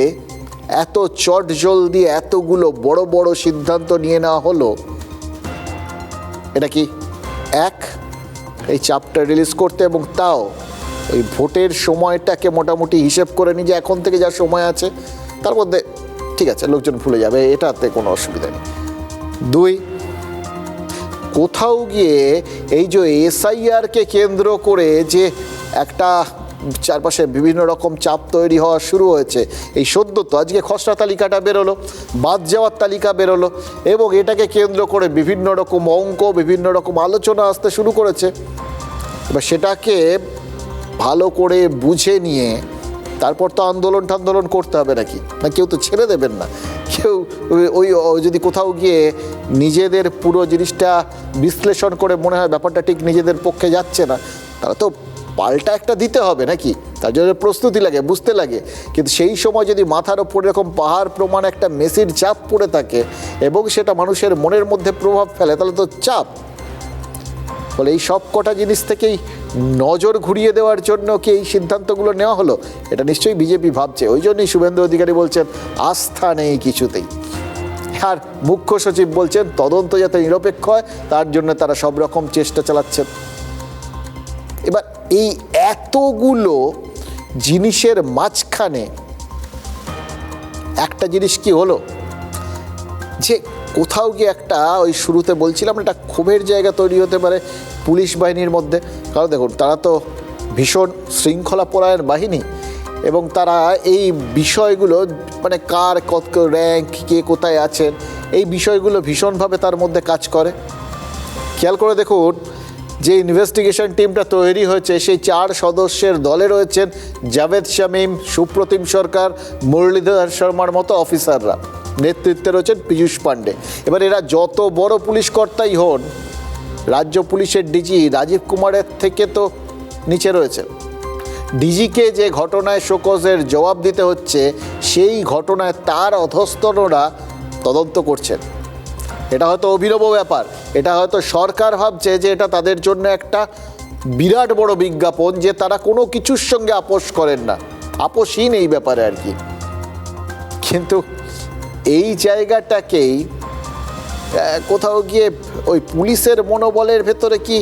এত চটজলদি এতগুলো বড় বড় সিদ্ধান্ত নিয়ে নেওয়া হলো, এটা কি এই চাপটা রিলিজ করতে, এবং তাও ওই ভোটের সময়টাকে মোটামুটি হিসেব করে নিয়ে যে এখন থেকে যা সময় আছে তার মধ্যে ঠিক আছে লোকজন ভুলে যাবে, এটাতে কোনো অসুবিধা নেই। 2, কোথাও গিয়ে এই যে এসআইআরকে কেন্দ্র করে যে একটা চারপাশে বিভিন্ন রকম চাপ তৈরি হওয়া শুরু হয়েছে। এই সদ্য তো আজকে খসড়া তালিকাটা বেরোলো, বাদ যাওয়ার তালিকা বেরোলো, এবং এটাকে কেন্দ্র করে বিভিন্ন রকম অঙ্ক, বিভিন্ন রকম আলোচনা আসতে শুরু করেছে। এবার সেটাকে ভালো করে বুঝে নিয়ে তারপর তো আন্দোলন করতে হবে নাকি? না, কেউ তো ছেড়ে দেবেন না। কেউ ওই যদি কোথাও গিয়ে নিজেদের পুরো জিনিসটা বিশ্লেষণ করে মনে হয় ব্যাপারটা ঠিক নিজেদের পক্ষে যাচ্ছে না, তারা তো পাল্টা একটা দিতে হবে নাকি? তার জন্য প্রস্তুতি লাগে, বুঝতে লাগে। কিন্তু সেই সময় যদি মাথার ওপর এরকম পাহাড় প্রমাণ একটা মেসির চাপ পড়ে থাকে এবং সেটা মানুষের মনের মধ্যে প্রভাব ফেলে, তাহলে তো চাপ। ফলে এই সব কটা জিনিস থেকেই নজর ঘুরিয়ে দেওয়ার জন্য কি এই সিদ্ধান্তগুলো নেওয়া হলো? এটা নিশ্চয়ই বিজেপি ভাবছে। ওই জন্যই শুভেন্দু অধিকারী বলছেন আস্থা নেই কিছুতেই। আর মুখ্য সচিব বলছেন তদন্ত যাতে নিরপেক্ষ হয় তার জন্য তারা সব রকম চেষ্টা চালাচ্ছেন। এবার এই এতগুলো জিনিসের মাঝখানে একটা জিনিস কি হলো, যে কোথাও গিয়ে একটা ওই শুরুতে বলছিলাম একটা ক্ষোভের জায়গা তৈরি হতে পারে পুলিশ বাহিনীর মধ্যে। কারণ দেখুন, তারা তো ভীষণ শৃঙ্খলাপরায়ণ বাহিনী এবং তারা এই বিষয়গুলো মানে কার কত র্যাঙ্ক, কে কোথায় আছেন, এই বিষয়গুলো ভীষণভাবে তার মধ্যে কাজ করে। খেয়াল করে দেখুন, যে ইনভেস্টিগেশন টিমটা তৈরি হয়েছে সেই 4 সদস্যের দলে রয়েছেন জাভেদ শামীম, সুপ্রতিম সরকার, মুরলীধর শর্মার মতো অফিসাররা। নেতৃত্বে রয়েছেন পীযূষ পাণ্ডে। এবার এরা যত বড় পুলিশ কর্তাই হন, রাজ্য পুলিশের ডিজি রাজীব কুমারের থেকে তো নিচে রয়েছে। ডিজিকে যে ঘটনায় শোকজের জবাব দিতে হচ্ছে, সেই ঘটনায় তার অধস্তনরা তদন্ত করছেন। এটা হয়তো অভিনব ব্যাপার, এটা হয়তো সরকার ভাবছে যে এটা তাদের জন্য একটা বিরাট বড় বিজ্ঞাপন যে তারা কোনো কিছুর সঙ্গে আপোষ করেন না, আপোষহীন এই ব্যাপারে আর কি। কিন্তু এই জায়গাটাকেই কোথাও গিয়ে ওই পুলিশের মনোবলের ভেতরে কি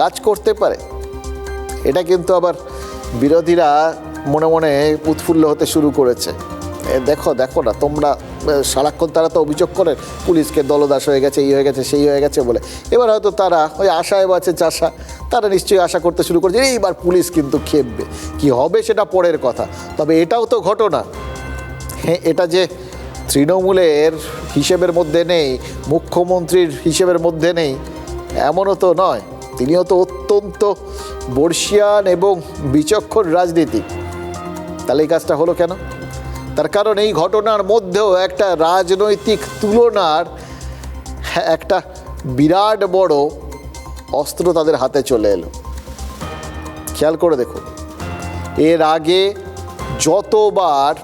কাজ করতে পারে? এটা কিন্তু আবার বিরোধীরা মনে মনে উৎফুল্ল হতে শুরু করেছে। দেখো না তোমরা, সারাক্ষণ তারা তো অভিযোগ করে পুলিশকে দলদাস হয়ে গেছে, এই হয়ে গেছে, সেই হয়ে গেছে বলে। এবার হয়তো তারা ওই আশায় বাঁচে চাষা, তারা নিশ্চয়ই আশা করতে শুরু করেছে এইবার পুলিশ কিন্তু খেপবে। কি হবে সেটা পরের কথা, তবে এটাও তো ঘটনা। হ্যাঁ, এটা যে তৃণমূলের হিসেবের মধ্যে নেই, মুখ্যমন্ত্রীর হিসেবের মধ্যে নেই, এমনও তো নয়। তিনিও তো অত্যন্ত বর্ষিয়ান এবং বিচক্ষণ রাজনীতিক। তাহলে এই কাজটা হলো কেন? তার কারণ এই ঘটনার মধ্যেও একটা রাজনৈতিক তুলনার একটা বিরাট বড় অস্ত্র তাদের হাতে চলে এলো। খেয়াল করে দেখুন, এর আগে যতবার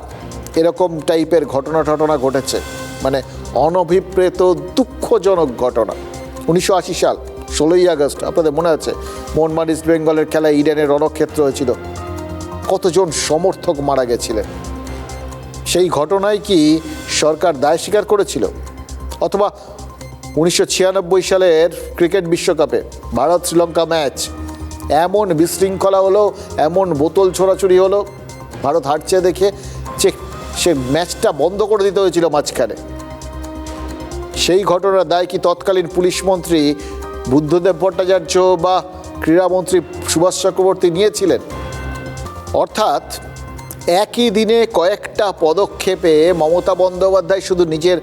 এরকম টাইপের ঘটনা ঘটেছে, মানে অনভিপ্রেত দুঃখজনক ঘটনা, 1980 সাল 16ই আগস্ট আপনাদের মনে আছে, মোহনবাগান ইস্ট বেঙ্গলের খেলায় ইডেনের রণক্ষেত্র হয়েছিল, কতজন সমর্থক মারা গেছিলেন। সেই ঘটনায় কি সরকার দায় স্বীকার করেছিল? অথবা 1996 সালের ক্রিকেট বিশ্বকাপে ভারত শ্রীলঙ্কা ম্যাচ, এমন বিশৃঙ্খলা হলো, এমন বোতল ছোড়াছুড়ি হলো, ভারত হারছে দেখে যে সে ম্যাচটা বন্ধ করে দিতে হয়েছিল মাঝখানে। সেই ঘটনার দায় কি তৎকালীন পুলিশ মন্ত্রী বুদ্ধদেব ভট্টাচার্য বা ক্রীড়ামন্ত্রী সুভাষ চক্রবর্তী নিয়েছিলেন? অর্থাৎ একই দিনে কয়েকটা পদক্ষেপে মমতা বন্দ্যোপাধ্যায় শুধু নিজের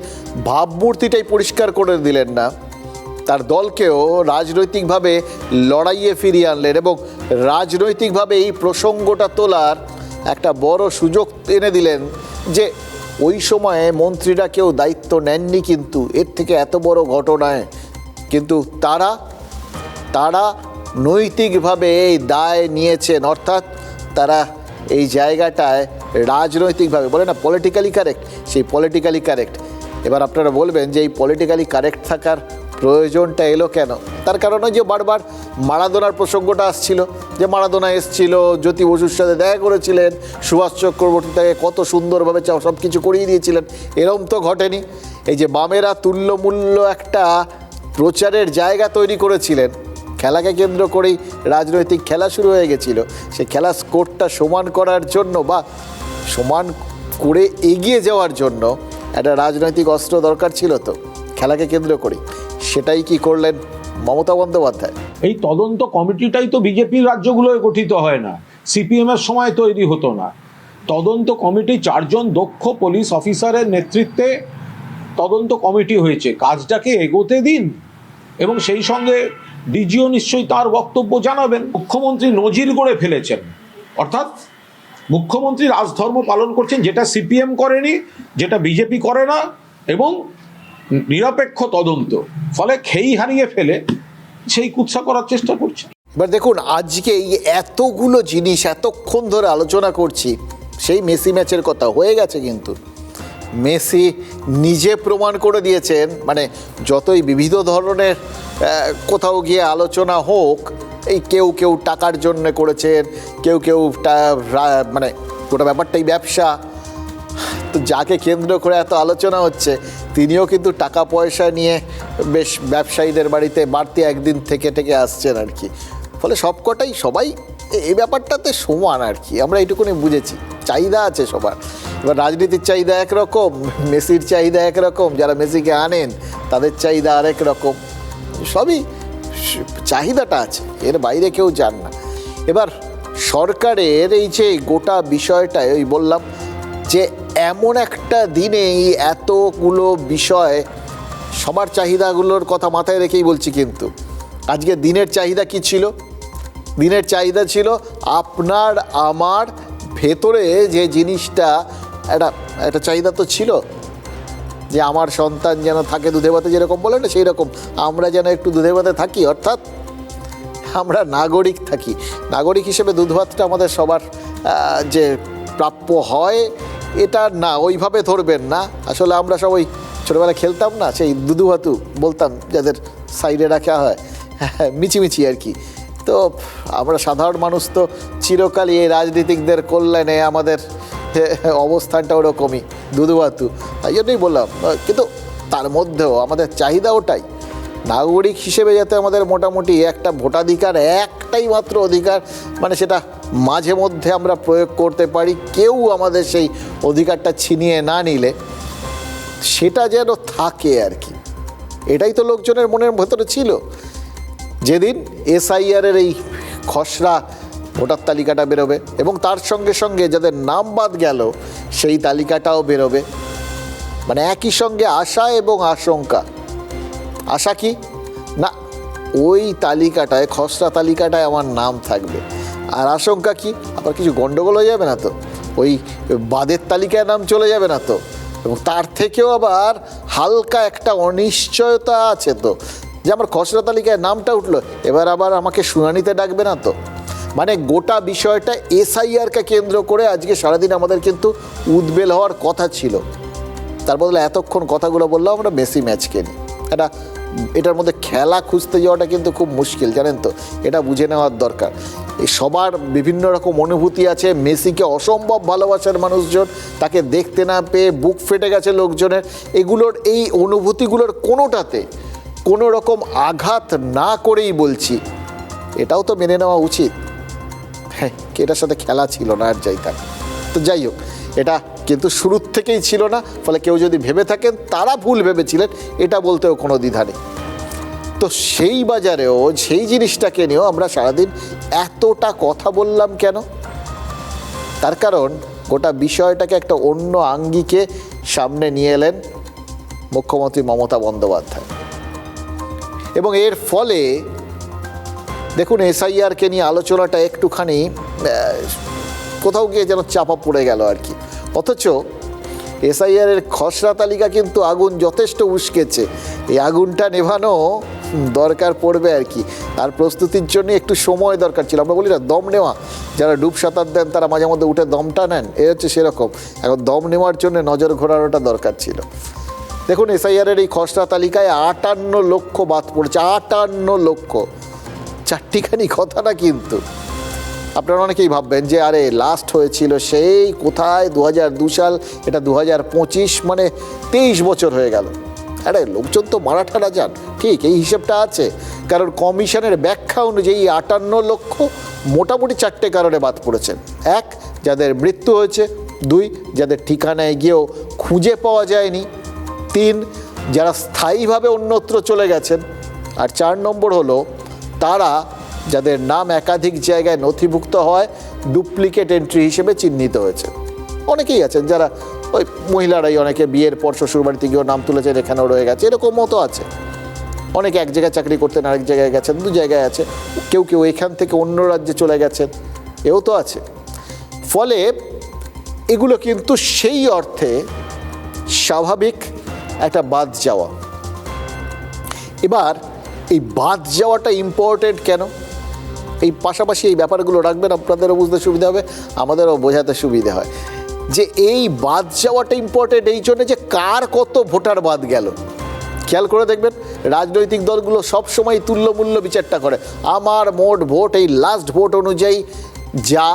ভাবমূর্তিটাই পরিষ্কার করে দিলেন না, তার দলকেও রাজনৈতিকভাবে লড়াইয়ে ফিরিয়ে আনলেন এবং রাজনৈতিকভাবে এই প্রসঙ্গটা তোলার একটা বড় সুযোগ এনে দিলেন যে ওই সময়ে মন্ত্রীরা কেউ দায়িত্ব নেননি, কিন্তু এর থেকে এত বড় ঘটনায় কিন্তু তারা নৈতিকভাবে এই দায় নিয়েছেন। অর্থাৎ তারা এই জায়গাটায় রাজনৈতিকভাবে বলে না পলিটিক্যালি কারেক্ট, সেই পলিটিক্যালি কারেক্ট। এবার আপনারা বলবেন যে এই পলিটিক্যালি কারেক্ট থাকার প্রয়োজনটা এলো কেন? তার কারণ যে বারবার মারাদোনার প্রসঙ্গটা আসছিল, যে মারাদোনা এসছিল, জ্যোতি বসুর সাথে দেখা করেছিলেন, সুভাষ চক্রবর্তী তাকে কত সুন্দরভাবে সব কিছু করিয়ে দিয়েছিলেন। এরম তো ঘটেনি। এই যে বামেরা তুল্যমূল্য একটা প্রচারের জায়গা তৈরি করেছিলেন, খেলাকে কেন্দ্র করেই রাজনৈতিক খেলা শুরু হয়ে গেছিল। সে খেলা স্কোরটা সমান করার জন্য বা সমান করে এগিয়ে যাওয়ার জন্য একটা রাজনৈতিক অস্ত্র দরকার ছিল, তো খেলাকে কেন্দ্র করি। সেটাই কি করলেন মমতা বন্দ্যোপাধ্যায়?
এই তদন্ত কমিটিটাই তো বিজেপির রাজ্যগুলোয় গঠিত হয় না, সিপিএমের সময় তৈরি হতো না। তদন্ত কমিটি 4 জন দক্ষ পুলিশ অফিসারের নেতৃত্বে তদন্ত কমিটি হয়েছে, কাজটাকে এগোতে দিন। এবং সেই সঙ্গে ডিজিও নিশ্চয়ই তার বক্তব্য জানাবেন। মুখ্যমন্ত্রী নজির গড়ে ফেলেছেন, অর্থাৎ মুখ্যমন্ত্রী রাজধর্ম পালন করছেন, যেটা সিপিএম করেনি, যেটা বিজেপি করে না, এবং নিরপেক্ষ তদন্ত। ফলে খেই হারিয়ে ফেলে সেই কুৎসা করার চেষ্টা করছে।
এবার দেখুন, আজকে এই এতগুলো জিনিস এতক্ষণ ধরে আলোচনা করছি, সেই মেসি ম্যাচের কথা হয়ে গেছে, কিন্তু মেসি নিজে প্রমাণ করে দিয়েছেন, মানে যতই বিবিধ ধরনের কোথাও গিয়ে আলোচনা হোক, এই কেউ কেউ টাকার জন্য করেছেন, কেউ কেউ মানে গোটা ব্যাপারটাই ব্যবসা, তো যাকে কেন্দ্র করে এত আলোচনা হচ্ছে তিনিও কিন্তু টাকা পয়সা নিয়ে বেশ ব্যবসায়ীদের বাড়িতে বাড়তি একদিন থেকে আসছেন আর কি। ফলে সবকটাই সবাই এই ব্যাপারটাতে সমান আর কি, আমরা এইটুকুনি বুঝেছি। চাহিদা আছে সবার, এবার রাজনীতির চাহিদা একরকম, মেসির চাহিদা একরকম, যারা মেসিকে আনেন তাদের চাহিদা আরেক রকম, সবই চাহিদাটা আছে, এর বাইরে কেউ যান না। এবার সরকারের এই যে গোটা বিষয়টা, ওই বললাম যে এমন একটা দিনে এতগুলো বিষয়, সবার চাহিদাগুলোর কথা মাথায় রেখেই বলছি, কিন্তু আজকে দিনের চাহিদা কি ছিল? দিনের চাহিদা ছিল আপনার আমার ভেতরে যে জিনিসটা, একটা চাহিদা তো ছিল যে আমার সন্তান যেন থাকে দুধে ভাতে, যেরকম বলে না সেই রকম আমরা যেন একটু দুধে ভাতে থাকি, অর্থাৎ আমরা নাগরিক থাকি। নাগরিক হিসেবে দুধ ভাতটা আমাদের সবার যে প্রাপ্য হয়, এটা না ওইভাবে ধরবেন না। আসলে আমরা সবাই ছোটোবেলা খেলতাম না, সেই দুধু ভাতু বলতাম যাদের সাইডে রাখা হয়, মিচিমিচি আর কি। তো আমরা সাধারণ মানুষ তো চিরকালই এই রাজনীতিকদের কল্যাণে আমাদের অবস্থানটা ওরকমই, দুধু ভাতু, তাই জন্যই বললাম। কিন্তু তার মধ্যেও আমাদের চাহিদা ওটাই, নাগরিক হিসেবে যাতে আমাদের মোটামুটি একটা ভোটাধিকার, একটাই মাত্র অধিকার, মানে সেটা মাঝে মধ্যে আমরা প্রয়োগ করতে পারি, কেউ আমাদের সেই অধিকারটা ছিনিয়ে না নিলে, সেটা যেন থাকে আর কি। এটাই তো লোকজনের মনের ভেতরে ছিল। যেদিন এসআইআরের এই খসড়া ভোটার তালিকাটা বেরোবে এবং তার সঙ্গে সঙ্গে যাদের নাম বাদ গেল সেই তালিকাটাও বেরোবে, মানে একই সঙ্গে আশা এবং আশঙ্কা। আশা কি না ওই তালিকাটায়, খসড়া তালিকাটায় আমার নাম থাকবে, আর আশঙ্কা কি আবার কিছু গণ্ডগোল হয়ে যাবে না তো, ওই বাদের তালিকায় নাম চলে যাবে না তো, এবং তার থেকেও আবার হালকা একটা অনিশ্চয়তা আছে তো, যে আমার খসড়া তালিকায় নামটা উঠলো, এবার আবার আমাকে শুনানিতে ডাকবে না তো। মানে গোটা বিষয়টা এসআইআরকে কেন্দ্র করে আজকে সারাদিন আমাদের কিন্তু উদ্বেল হওয়ার কথা ছিল। তার বদলে এতক্ষণ কথাগুলো বললাম আমরা মেসি ম্যাচকে নিয়ে। এটার মধ্যে খেলা খুঁজতে যাওয়াটা কিন্তু খুব মুশকিল, জানেন তো, এটা বুঝে নেওয়ার দরকার। এই সবার বিভিন্ন রকম অনুভূতি আছে। মেসিকে অসম্ভব ভালোবাসার মানুষজন, তাকে দেখতে না পেয়ে বুক ফেটে গেছে লোকজনের। এগুলোর এই অনুভূতিগুলোর কোনোটাতে কোনো রকম আঘাত না করেই বলছি, এটাও তো মেনে নেওয়া উচিত। হ্যাঁ, এটার সাথে খেলা ছিল না আর যাইতাম। তো যাই হোক, এটা কিন্তু শুরুর থেকেই ছিল না। ফলে কেউ যদি ভেবে থাকেন তারা ভুল ভেবেছিলেন, এটা বলতেও কোনো দ্বিধা নেই। তো সেই বাজারেও সেই জিনিসটাকে নিয়েও আমরা সারাদিন এতটা কথা বললাম কেন? তার কারণ গোটা বিষয়টাকে একটা অন্য আঙ্গিকে সামনে নিয়ে এলেন মুখ্যমন্ত্রী মমতা বন্দ্যোপাধ্যায়। এবং এর ফলে দেখুন, এসআইআরকে নিয়ে আলোচনাটা একটুখানি কোথাও গিয়ে যেন চাপা পড়ে গেল আর কি। অথচ এসআইআরের খসড়া তালিকা কিন্তু আগুন যথেষ্ট উস্কেছে, এই আগুনটা নেভানো দরকার পড়বে আর কি। আর প্রস্তুতির জন্য একটু সময় দরকার ছিল। আমরা বলি না দম নেওয়া, যারা ডুব সাঁতার দেন তারা মাঝে মধ্যে উঠে দমটা নেন, এ হচ্ছে সেরকম। এখন দম নেওয়ার জন্য নজর ঘোরানোটা দরকার ছিল। দেখুন, এসআইআরের এই খসড়া তালিকায় 58 লক্ষ বাদ পড়েছে, 58 লক্ষ। চারটিখানি কথা না কিন্তু। আপনারা অনেকেই ভাববেন যে আরে লাস্ট হয়েছিল সেই কোথায় 2002 সাল, এটা 2025, মানে 23 বছর হয়ে গেল। আরে লোকজন তো মারাঠারা যান, ঠিক এই হিসেবটা আছে। কারণ কমিশনের ব্যাখ্যা অনুযায়ী 58 লক্ষ মোটামুটি 4টে কারণে বাদ পড়েছেন। 1, যাদের মৃত্যু হয়েছে। 2, যাদের ঠিকানায় গিয়েও খুঁজে পাওয়া যায়নি। 3, যারা স্থায়ীভাবে অন্যত্র চলে গেছেন। আর 4 নম্বর হলো তারা যাদের নাম একাধিক জায়গায় নথিভুক্ত হয় ডুপ্লিকেট এন্ট্রি হিসেবে চিহ্নিত হয়েছে। অনেকেই আছেন যারা ওই মহিলারাই অনেকে বিয়ের পর শ্বশুরবাড়িতে গিয়েও নাম তুলেছেন, এখানেও রয়ে গেছে, এরকমও তো আছে। অনেকে এক জায়গায় চাকরি করতেন, আরেক জায়গায় গেছেন, দু জায়গায় আছে, কেউ কেউ এখান থেকে অন্য রাজ্যে চলে গেছেন, এও তো আছে। ফলে এগুলো কিন্তু সেই অর্থে স্বাভাবিক একটা বাদ যাওয়া। এবার এই বাদ যাওয়াটা ইম্পর্টেন্ট কেন, এই পাশাপাশি এই ব্যাপারগুলো রাখবেন, আপনাদেরও বুঝতে সুবিধা হবে, আমাদেরও বোঝাতে সুবিধা হয় যে এই বাদ যাওয়াটা ইম্পর্টেন্ট এই জন্য যে কার কত ভোটার বাদ গেল। খেয়াল করে দেখবেন রাজনৈতিক দলগুলো সবসময় তুল্যমূল্য বিচারটা করে, আমার মোট ভোট এই লাস্ট ভোট অনুযায়ী যা,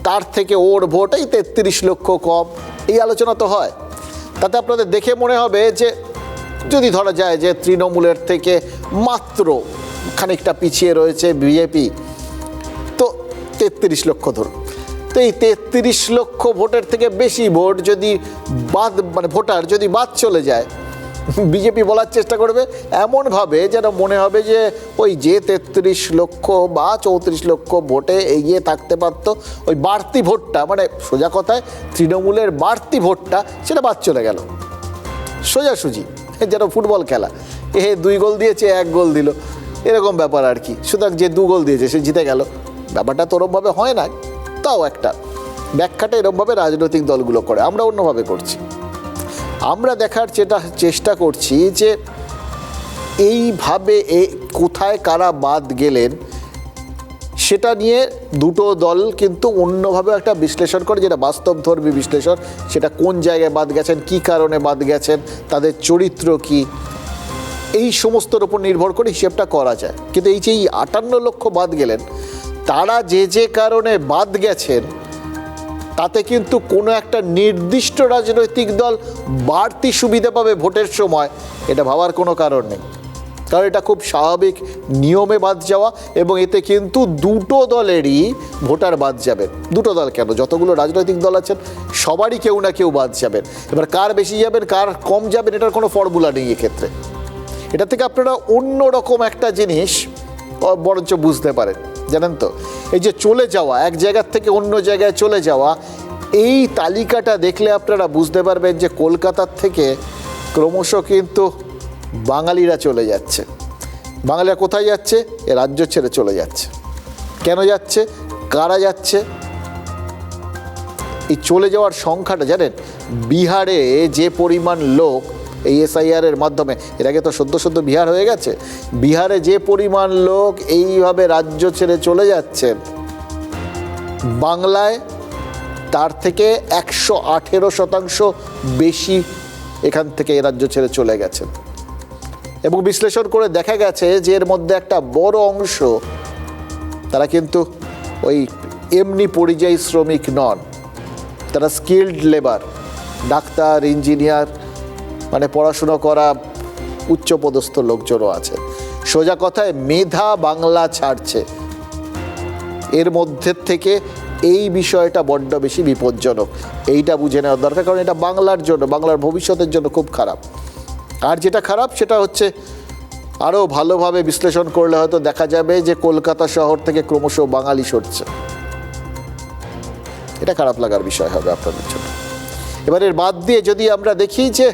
তার থেকে ওর ভোট এই 33 লক্ষ কম, এই আলোচনা তো হয়। তাতে আপনাদের দেখে মনে হবে যে যদি ধরা যায় যে তৃণমূলের থেকে মাত্র খানিকটা পিছিয়ে রয়েছে বিজেপি, তো 33 লক্ষ ধরুন, তো এই 33 লক্ষ ভোটের থেকে বেশি ভোট যদি বাদ, মানে ভোটার যদি বাদ চলে যায়, বিজেপি বলার চেষ্টা করবে এমনভাবে যেন মনে হবে যে ওই যে 33 লক্ষ বা 34 লক্ষ ভোটে এগিয়ে থাকতে পারতো, ওই বাড়তি ভোটটা, মানে সোজা কথায় তৃণমূলের বাড়তি ভোটটা সেটা বাদ চলে গেল। সোজাসুজি যেন ফুটবল খেলা, 2 গোল দিয়েছে 1 গোল দিল, এরকম ব্যাপার আর কি। সুতরাং যে 2 গোল দিয়েছে সে জিতে গেল, ব্যাপারটা তো ওরমভাবে হয় না। তাও একটা ব্যাখ্যাটা এরমভাবে রাজনৈতিক দলগুলো করে, আমরা অন্যভাবে করছি। আমরা দেখার চেষ্টা করছি যে এইভাবে কোথায় কারা বাদ গেলেন সেটা নিয়ে দুটো দল কিন্তু অন্যভাবে একটা বিশ্লেষণ করে, যেটা বাস্তবধর্মী বিশ্লেষণ। সেটা কোন জায়গায় বাদ গেছেন, কী কারণে বাদ গেছেন, তাদের চরিত্র কি, এই সমস্তর উপর নির্ভর করে হিসেবটা করা যায়। কিন্তু এই যে 58 লক্ষ বাদ গেলেন, তারা যে কারণে বাদ গেছেন তাতে কিন্তু কোনো একটা নির্দিষ্ট রাজনৈতিক দল বাড়তি সুবিধা পাবে ভোটের সময়, এটা ভাবার কোনো কারণ নেই। কারণ এটা খুব স্বাভাবিক নিয়মে বাদ যাওয়া, এবং এতে কিন্তু দুটো দলেরই ভোটার বাদ যাবেন। দুটো দল কেন, যতগুলো রাজনৈতিক দল আছেন সবারই কেউ না কেউ বাদ যাবেন। এবার কার বেশি যাবেন কার কম যাবেন এটার কোনো ফর্মুলা নেই এক্ষেত্রে। এটা থেকে আপনারা অন্য রকম একটা জিনিস বরঞ্চ বুঝতে পারেন, জানেন তো, এই যে চলে যাওয়া, এক জায়গার থেকে অন্য জায়গায় চলে যাওয়া, এই তালিকাটা দেখলে আপনারা বুঝতে পারবেন যে কলকাতার থেকে ক্রমশ কিন্তু বাঙালিরা চলে যাচ্ছে। বাঙালিরা কোথায় যাচ্ছে? এ রাজ্য ছেড়ে চলে যাচ্ছে। কেন যাচ্ছে, কারা যাচ্ছে? এই চলে যাওয়ার সংখ্যাটা জানেন, বিহারে যে পরিমাণ লোক এই SIR এর মাধ্যমে, এর আগে তো সদ্য বিহার হয়ে গেছে, বিহারে যে পরিমাণ লোক এইভাবে রাজ্য ছেড়ে চলে যাচ্ছেন, বাংলায় তার থেকে 118% বেশি এখান থেকে এই রাজ্য ছেড়ে চলে গেছেন। এবং বিশ্লেষণ করে দেখা গেছে যে এর মধ্যে একটা বড় অংশ তারা কিন্তু ওই এমনি পরিযায়ী শ্রমিক নন, তারা স্কিল্ড লেবার, ডাক্তার, ইঞ্জিনিয়ার, মানে পড়াশুনো করা উচ্চপদস্থ লোকজনও আছে। সোজা কথায় মেধা বাংলা ছাড়ছে। এর মধ্যে থেকে এই বিষয়টা বড্ড বেশি বিপজ্জনক, এইটা বুঝে নেওয়ার দরকার। কারণ এটা বাংলার জন্য, বাংলার ভবিষ্যতের জন্য খুব খারাপ। আর যেটা খারাপ সেটা হচ্ছে আরও ভালোভাবে বিশ্লেষণ করলে হয়তো দেখা যাবে যে কলকাতা শহর থেকে ক্রমশ বাঙালি সরছে। এটা খারাপ লাগার বিষয় হবে আপনাদের জন্য। এবারের বাদ দিয়ে যদি আমরা দেখি যে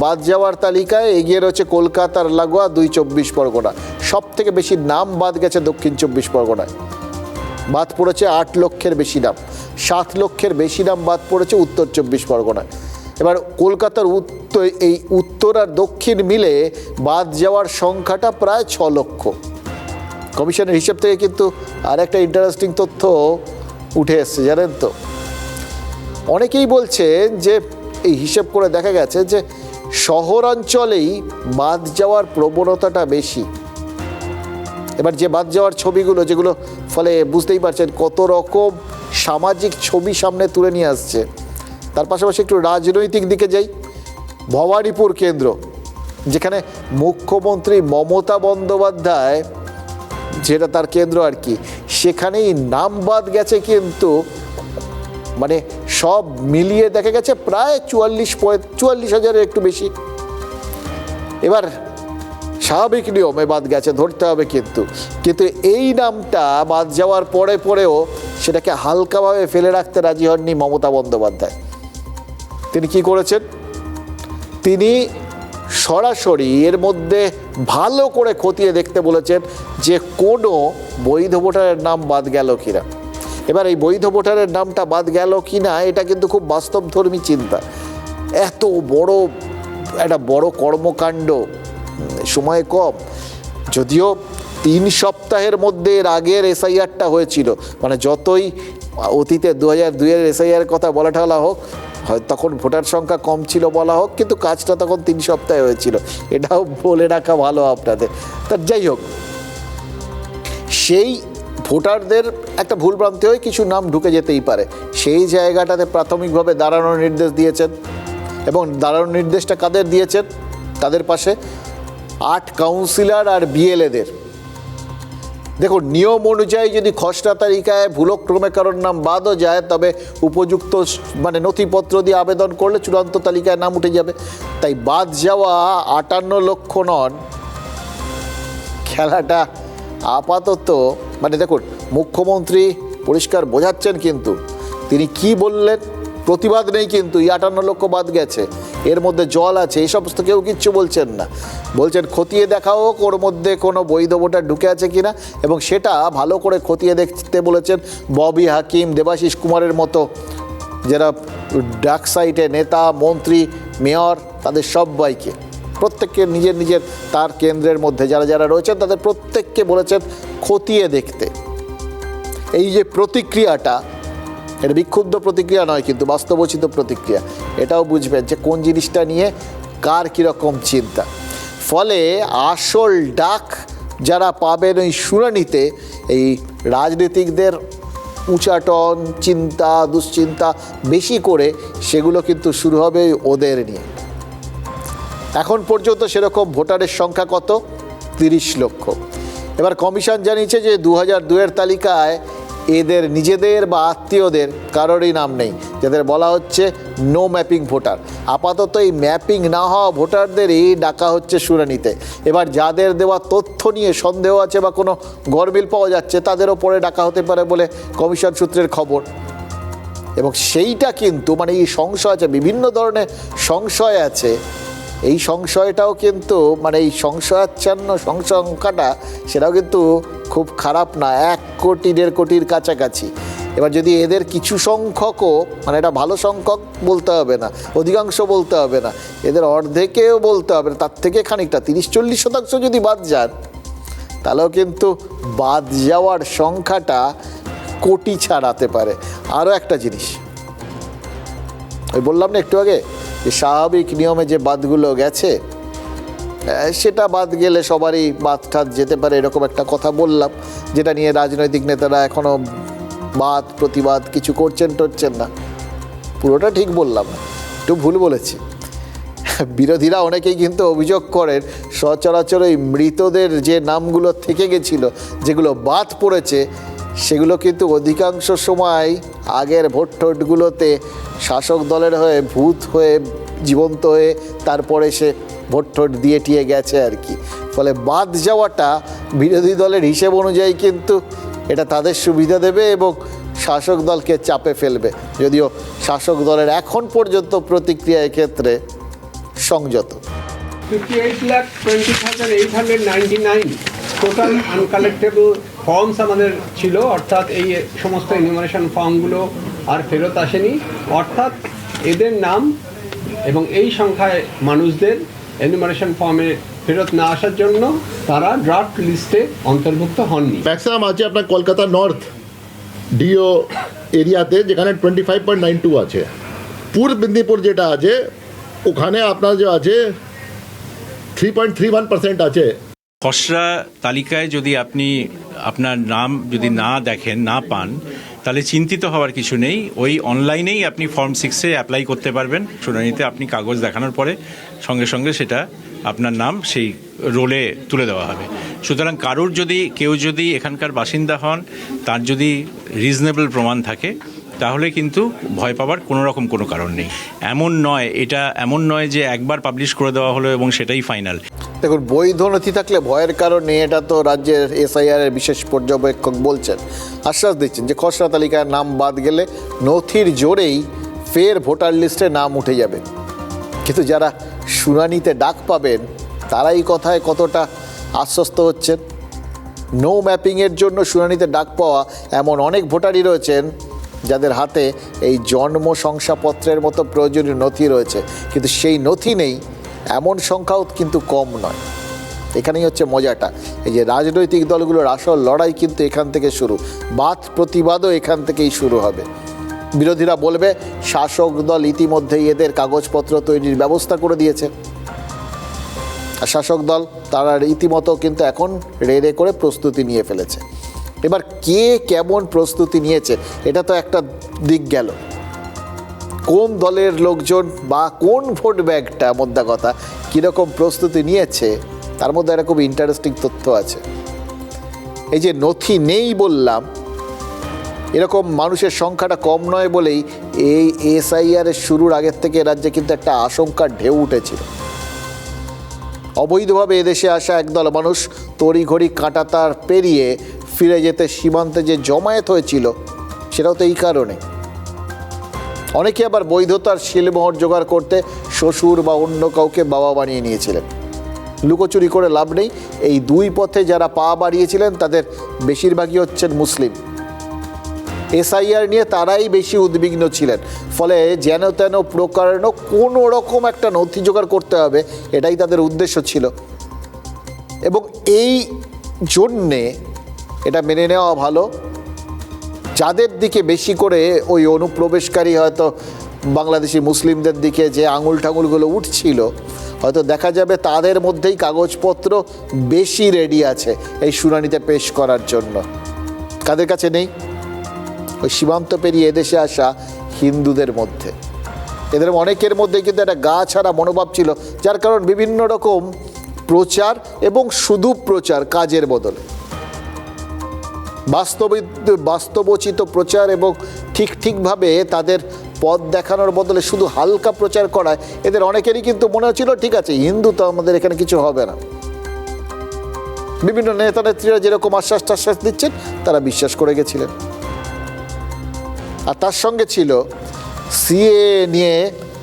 বাদ যাওয়ার তালিকায় এগিয়ে রয়েছে কলকাতার লাগোয়া 2 24 পরগনা। সব থেকে বেশি নাম বাদ গেছে দক্ষিণ 24 পরগনায়, বাদ পড়েছে 8 লক্ষের বেশি নাম। 7 লক্ষের বেশি নাম বাদ পড়েছে উত্তর 24 পরগনায়। এবার কলকাতার এই উত্তর আর দক্ষিণ মিলে বাদ যাওয়ার সংখ্যাটা প্রায় 6 লক্ষ। কমিশনের হিসেব থেকে কিন্তু আর একটা ইন্টারেস্টিং তথ্য উঠে এসছে, জানেন তো। অনেকেই বলছেন যে এই হিসেব করে দেখা গেছে যে শহরাঞ্চলেই বাদ যাওয়ার প্রবণতাটা বেশি। এবার যে বাদ যাওয়ার ছবিগুলো, যেগুলো ফলে বুঝতেই পারছেন কত রকম সামাজিক ছবি সামনে তুলে নিয়ে আসছে। তার পাশাপাশি একটু রাজনৈতিক দিকে যাই। ভবানীপুর কেন্দ্র, যেখানে মুখ্যমন্ত্রী মমতা বন্দ্যোপাধ্যায়, যেটা তার কেন্দ্র আর কি, সেখানেই নাম বাদ গেছে কিন্তু মানে সব মিলিয়ে দেখা গেছে প্রায় 44,000-এর একটু বেশি। এবার স্বাভাবিক নিয়মে বাদ গেছে, ধরতে হবে। কিন্তু এই নামটা বাদ যাওয়ার পরেও সেটাকে হালকাভাবে ফেলে রাখতে রাজি হননি মমতা বন্দ্যোপাধ্যায়। তিনি কি করেছেন? তিনি সরাসরি এর মধ্যে ভালো করে খতিয়ে দেখতে বলেছেন যে কোনো বৈধ ভোটারের নাম বাদ গেল কিনা। এবার এই বৈধ ভোটারের নামটা বাদ গেল কিনা এটা কিন্তু খুব বাস্তবধর্মী চিন্তা। এত একটা বড় কর্মকাণ্ড, সময় কম। যদিও 3 সপ্তাহের মধ্যে এর আগের এসআইআরটা হয়েছিল, মানে যতই অতীতে 2002-এর এসআইআর কথা বলা ঠেলা হোক, হয়তো তখন ভোটার সংখ্যা কম ছিল বলা হোক, কিন্তু কাজটা তখন 3 সপ্তাহে হয়েছিল, এটাও বলে রাখা ভালো আপনাদের। তা যাই হোক, সেই ভোটারদের একটা ভুলভ্রান্তি হয়ে কিছু নাম ঢুকে যেতেই পারে, সেই জায়গাটাতে প্রাথমিকভাবে দাঁড়ানোর নির্দেশ দিয়েছেন। এবং দাঁড়ানোর নির্দেশটা কাদের দিয়েছেন? তাদের পাশে 8 কাউন্সিলর আর বিএলএদের। দেখুন, নিয়ম অনুযায়ী যদি খসড়া তালিকায় ভুলক্রমে কারোর নাম বাদও যায়, তবে উপযুক্ত নথিপত্র দিয়ে আবেদন করলে চূড়ান্ত তালিকায় নাম উঠে যাবে। তাই বাদ যাওয়া 58 লক্ষ নন, খেলাটা আপাতত দেখুন, মুখ্যমন্ত্রী পরিষ্কার বোঝাচ্ছেন, কিন্তু তিনি কি বললেন? প্রতিবাদ নেই, কিন্তু 58 লক্ষ বাদ গেছে, এর মধ্যে জল আছে, এই সমস্ত কেউ কিচ্ছু বলছেন না। বলছেন খতিয়ে দেখা হোক ওর মধ্যে কোনো বৈধ ভোটার ঢুকে আছে কিনা, এবং সেটা ভালো করে খতিয়ে দেখতে বলেছেন ববি হাকিম, দেবাশিস কুমারের মতো যারা ডাক সাইটে নেতা, মন্ত্রী, মেয়র, তাদের সবাইকে, প্রত্যেককে নিজের তার কেন্দ্রের মধ্যে যারা রয়েছেন তাদের প্রত্যেককে বলেছেন খতিয়ে দেখতে। এই যে প্রতিক্রিয়াটা, এটা বিক্ষুব্ধ প্রতিক্রিয়া নয়, কিন্তু বাস্তবোচিত প্রতিক্রিয়া। এটাও বুঝবেন যে কোন জিনিসটা নিয়ে কার কীরকম চিন্তা। ফলে আসল ডাক যারা পাবেন ওই শুনানিতে, এই রাজনীতিকদের উচাটন, চিন্তা, দুশ্চিন্তা বেশি করে, সেগুলো কিন্তু শুরু হবে ওদের নিয়ে। এখন পর্যন্ত সেরকম ভোটারের সংখ্যা কত? 30 লক্ষ। এবার কমিশন জানিয়েছে যে 2002-এর তালিকায় এদের নিজেদের বা আত্মীয়দের কারোরই নাম নেই, যাদের বলা হচ্ছে নো ম্যাপিং ভোটার। আপাতত এই ম্যাপিং না হওয়া ভোটারদেরই ডাকা হচ্ছে শুনানিতে। এবার যাদের দেওয়া তথ্য নিয়ে সন্দেহ আছে বা কোনো গরমিল পাওয়া যাচ্ছে, তাদেরও পরে ডাকা হতে পারে বলে কমিশন সূত্রের খবর। এবং সেইটা কিন্তু এই সংশয় আছে, বিভিন্ন ধরনের সংশয় আছে। এই সংশয়টাও কিন্তু এই সংশয়াচ্ছন্ন সংখ্যাটা, সেটাও কিন্তু খুব খারাপ না, 1 কোটি 1.5 কোটির কাছাকাছি। এবার যদি এদের কিছু সংখ্যকও, এটা ভালো সংখ্যক বলতে হবে না, অধিকাংশ বলতে হবে না, এদের অর্ধেকেও বলতে হবে না, তার থেকে খানিকটা 30-40% যদি বাদ যান, তাহলেও কিন্তু বাদ যাওয়ার সংখ্যাটা কোটি ছাড়াতে পারে। আরও একটা জিনিস, ওই বললাম না একটু আগে, যে স্বাভাবিক নিয়মে যে বাদগুলো গেছে, সেটা বাদ গেলে সবারই বাদ ঠাদ যেতে পারে, এরকম একটা কথা বললাম, যেটা নিয়ে রাজনৈতিক নেতারা এখনও প্রতিবাদ কিছু করছেন না। পুরোটা ঠিক বললাম না, একটু ভুল বলেছি। বিরোধীরা অনেকেই কিন্তু অভিযোগ করেন সচরাচর এই মৃতদের যে নামগুলো থেকে গেছিল, যেগুলো বাদ পড়েছে, সেগুলো কিন্তু অধিকাংশ সময় আগের ভোটগুলোতে শাসক দলের হয়ে ভূত হয়ে জীবন্ত হয়ে তারপরে সে ভোট দিয়ে টিয়ে গেছে আর কি। ফলে বাদ যাওয়াটা বিরোধী দলের হিসেব অনুযায়ী কিন্তু এটা তাদের সুবিধা দেবে এবং শাসক দলকে চাপে ফেলবে, যদিও শাসক দলের এখন পর্যন্ত প্রতিক্রিয়া এক্ষেত্রে সংযত।
58,20,899 টোটাল আনকালেক্টেবল ফর্মস আমাদের ছিল, অর্থাৎ এই সমস্ত এনিউমারেশন ফর্মগুলো আর ফেরত আসেনি, অর্থাৎ এদের নাম এবং এই সংখ্যায় মানুষদের এনিউমারেশন ফর্মে ফেরত না আসার জন্য তারা ড্রাফট লিস্টে অন্তর্ভুক্ত হননি।
ম্যাক্সিমাম আছে আপনার কলকাতা নর্থ ডিও এরিয়াতে, যেখানে 25.92 আছে। পূর্ব মেদিনীপুর যেটা আছে, ওখানে আপনার যে আছে 3.31% আছে।
খসড়া তালিকায় যদি আপনি আপনার নাম যদি না দেখেন, না পান, তাহলে চিন্তিত হওয়ার কিছু নেই। ওই অনলাইনেই আপনি ফর্ম 6-এ অ্যাপ্লাই করতে পারবেন। শুনানিতে আপনি কাগজ দেখানোর পরে সঙ্গে সঙ্গে সেটা আপনার নাম সেই রোলে তুলে দেওয়া হবে। সুতরাং কেউ যদি এখানকার বাসিন্দা হন, তার যদি রিজনেবল প্রমাণ থাকে, তাহলে কিন্তু ভয় পাওয়ার কোনো রকম কোনো কারণ নেই। এমন নয় যে একবার পাবলিশ করে দেওয়া হলো এবং সেটাই ফাইনাল।
দেখুন, বৈধ নথি থাকলে ভয়ের কারণ নেই, এটা তো রাজ্যের SIR এর বিশেষ পর্যবেক্ষক বলছেন, আশ্বাস দিচ্ছেন যে খসড়া তালিকার নাম বাদ গেলে নথির জোরেই ফের ভোটার লিস্টে নাম উঠে যাবে। কিন্তু যারা শুনানিতে ডাক পাবেন তারাই কথায় কতটা আশ্বস্ত হচ্ছেন। নো ম্যাপিংয়ের জন্য শুনানিতে ডাক পাওয়া এমন অনেক ভোটারই রয়েছেন যাদের হাতে এই জন্ম শংসাপত্রের মতো প্রয়োজনীয় নথি রয়েছে, কিন্তু সেই নথি নেই এমন সংখ্যাও কিন্তু কম নয়। এখানেই হচ্ছে মজাটা, এই যে রাজনৈতিক দলগুলোর আসল লড়াই কিন্তু এখান থেকে শুরু, বাদ প্রতিবাদও এখান থেকেই শুরু হবে। বিরোধীরা বলবে শাসক দল ইতিমধ্যেই এদের কাগজপত্র তৈরির ব্যবস্থা করে দিয়েছে, আর শাসক দল তারা রীতিমতো কিন্তু এখন রেড়ে করে প্রস্তুতি নিয়ে ফেলেছে। এবার কে কেমন প্রস্তুতি নিয়েছে এটা তো একটা দিক গেল, কোন দলের লোকজন বা কোন ভোট ব্যাংকটা মোদ্দা কথা কীরকম প্রস্তুতি নিয়েছে তার মধ্যে একটা খুব ইন্টারেস্টিং তথ্য আছে। এই যে নথি নেই বললাম, এরকম মানুষের সংখ্যাটা কম নয় বলেই এই SIR এর শুরুর আগের থেকে রাজ্যে কিন্তু একটা আশঙ্কার ঢেউ উঠেছিল। অবৈধভাবে এদেশে আসা একদল মানুষ তড়িঘড়ি কাঁটাতার পেরিয়ে ফিরে যেতে সীমান্তে যে জমায়েত হয়েছিল সেটাও তো এই কারণে। অনেকে আবার বৈধতার শিলমোহর জোগাড় করতে শ্বশুর বা অন্য কাউকে বাবা বানিয়ে নিয়েছিলেন। লুকোচুরি করে লাভ নেই, এই দুই পথে যারা পা বাড়িয়েছিলেন তাদের বেশিরভাগই হচ্ছেন মুসলিম। SIR নিয়ে তারাই বেশি উদ্বিগ্ন ছিলেন, ফলে যেন তেন প্রকারেণ কোনো রকম একটা নথি জোগাড় করতে হবে, এটাই তাদের উদ্দেশ্য ছিল। এবং এই জন্যে এটা মেনে নেওয়া ভালো, যাদের দিকে বেশি করে ওই অনুপ্রবেশকারী হয়তো বাংলাদেশি মুসলিমদের দিকে যে আঙুল টাঙুলগুলো উঠছিল, হয়তো দেখা যাবে তাদের মধ্যেই কাগজপত্র বেশি রেডি আছে এই শুনানিতে পেশ করার জন্য। কাদের কাছে নেই? ওই সীমান্ত পেরিয়ে এদেশে আসা হিন্দুদের মধ্যে। এদের অনেকের মধ্যে কিন্তু একটা গা ছাড়া মনোভাব ছিল, যার কারণ বিভিন্ন রকম প্রচার এবং শুধু প্রচার কাজের বদলে বাস্তবোচিত প্রচার এবং ঠিকভাবে তাদের পথ দেখানোর বদলে শুধু হালকা প্রচার করায় এদের অনেকেরই কিন্তু মনে হচ্ছিল ঠিক আছে হিন্দু তো আমাদের এখানে কিছু হবে না। বিভিন্ন নেতা নেত্রীরা যেরকম আশ্বাস টাশ্বাস দিচ্ছেন তারা বিশ্বাস করে গেছিলেন। আর তার সঙ্গে ছিল CA নিয়ে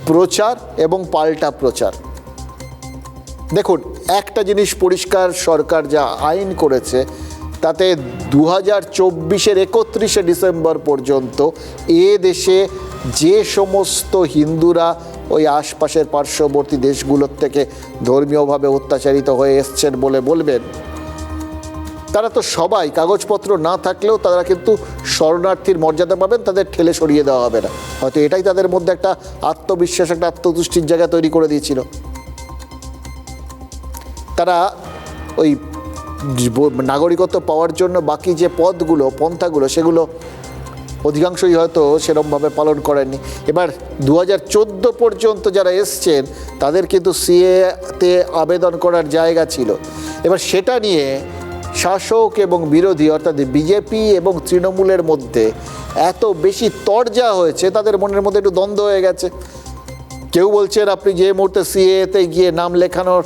প্রচার এবং পাল্টা প্রচার। দেখুন, একটা জিনিস পরিষ্কার, সরকার যা আইন করেছে তাতে 2024-এর 31শে ডিসেম্বর পর্যন্ত এ দেশে যে সমস্ত হিন্দুরা ওই আশপাশের পার্শ্ববর্তী দেশগুলোর থেকে ধর্মীয়ভাবে অত্যাচারিত হয়ে এসছেন বলে বলবেন, তারা তো সবাই কাগজপত্র না থাকলেও তারা কিন্তু শরণার্থীর মর্যাদা পাবেন, তাদের ঠেলে সরিয়ে দেওয়া হবে না। হয়তো এটাই তাদের মধ্যে একটা আত্মবিশ্বাস, একটা আত্মতুষ্টির জায়গা তৈরি করে দিয়েছিল। তারা ওই নাগরিকত্ব পাওয়ার জন্য বাকি যে পন্থাগুলো সেগুলো অধিকাংশই হয়তো সেরকমভাবে পালন করেননি। এবার 2014 পর্যন্ত যারা এসছেন তাদের কিন্তু CA-তে আবেদন করার জায়গা ছিল। এবার সেটা নিয়ে শাসক এবং বিরোধী অর্থাৎ বিজেপি এবং তৃণমূলের মধ্যে এত বেশি তরজা হয়েছে, তাদের মনের মধ্যে একটু দ্বন্দ্ব হয়ে গেছে। কেউ বলছেন আপনি যে মুহূর্তে CA-তে গিয়ে নাম লেখানোর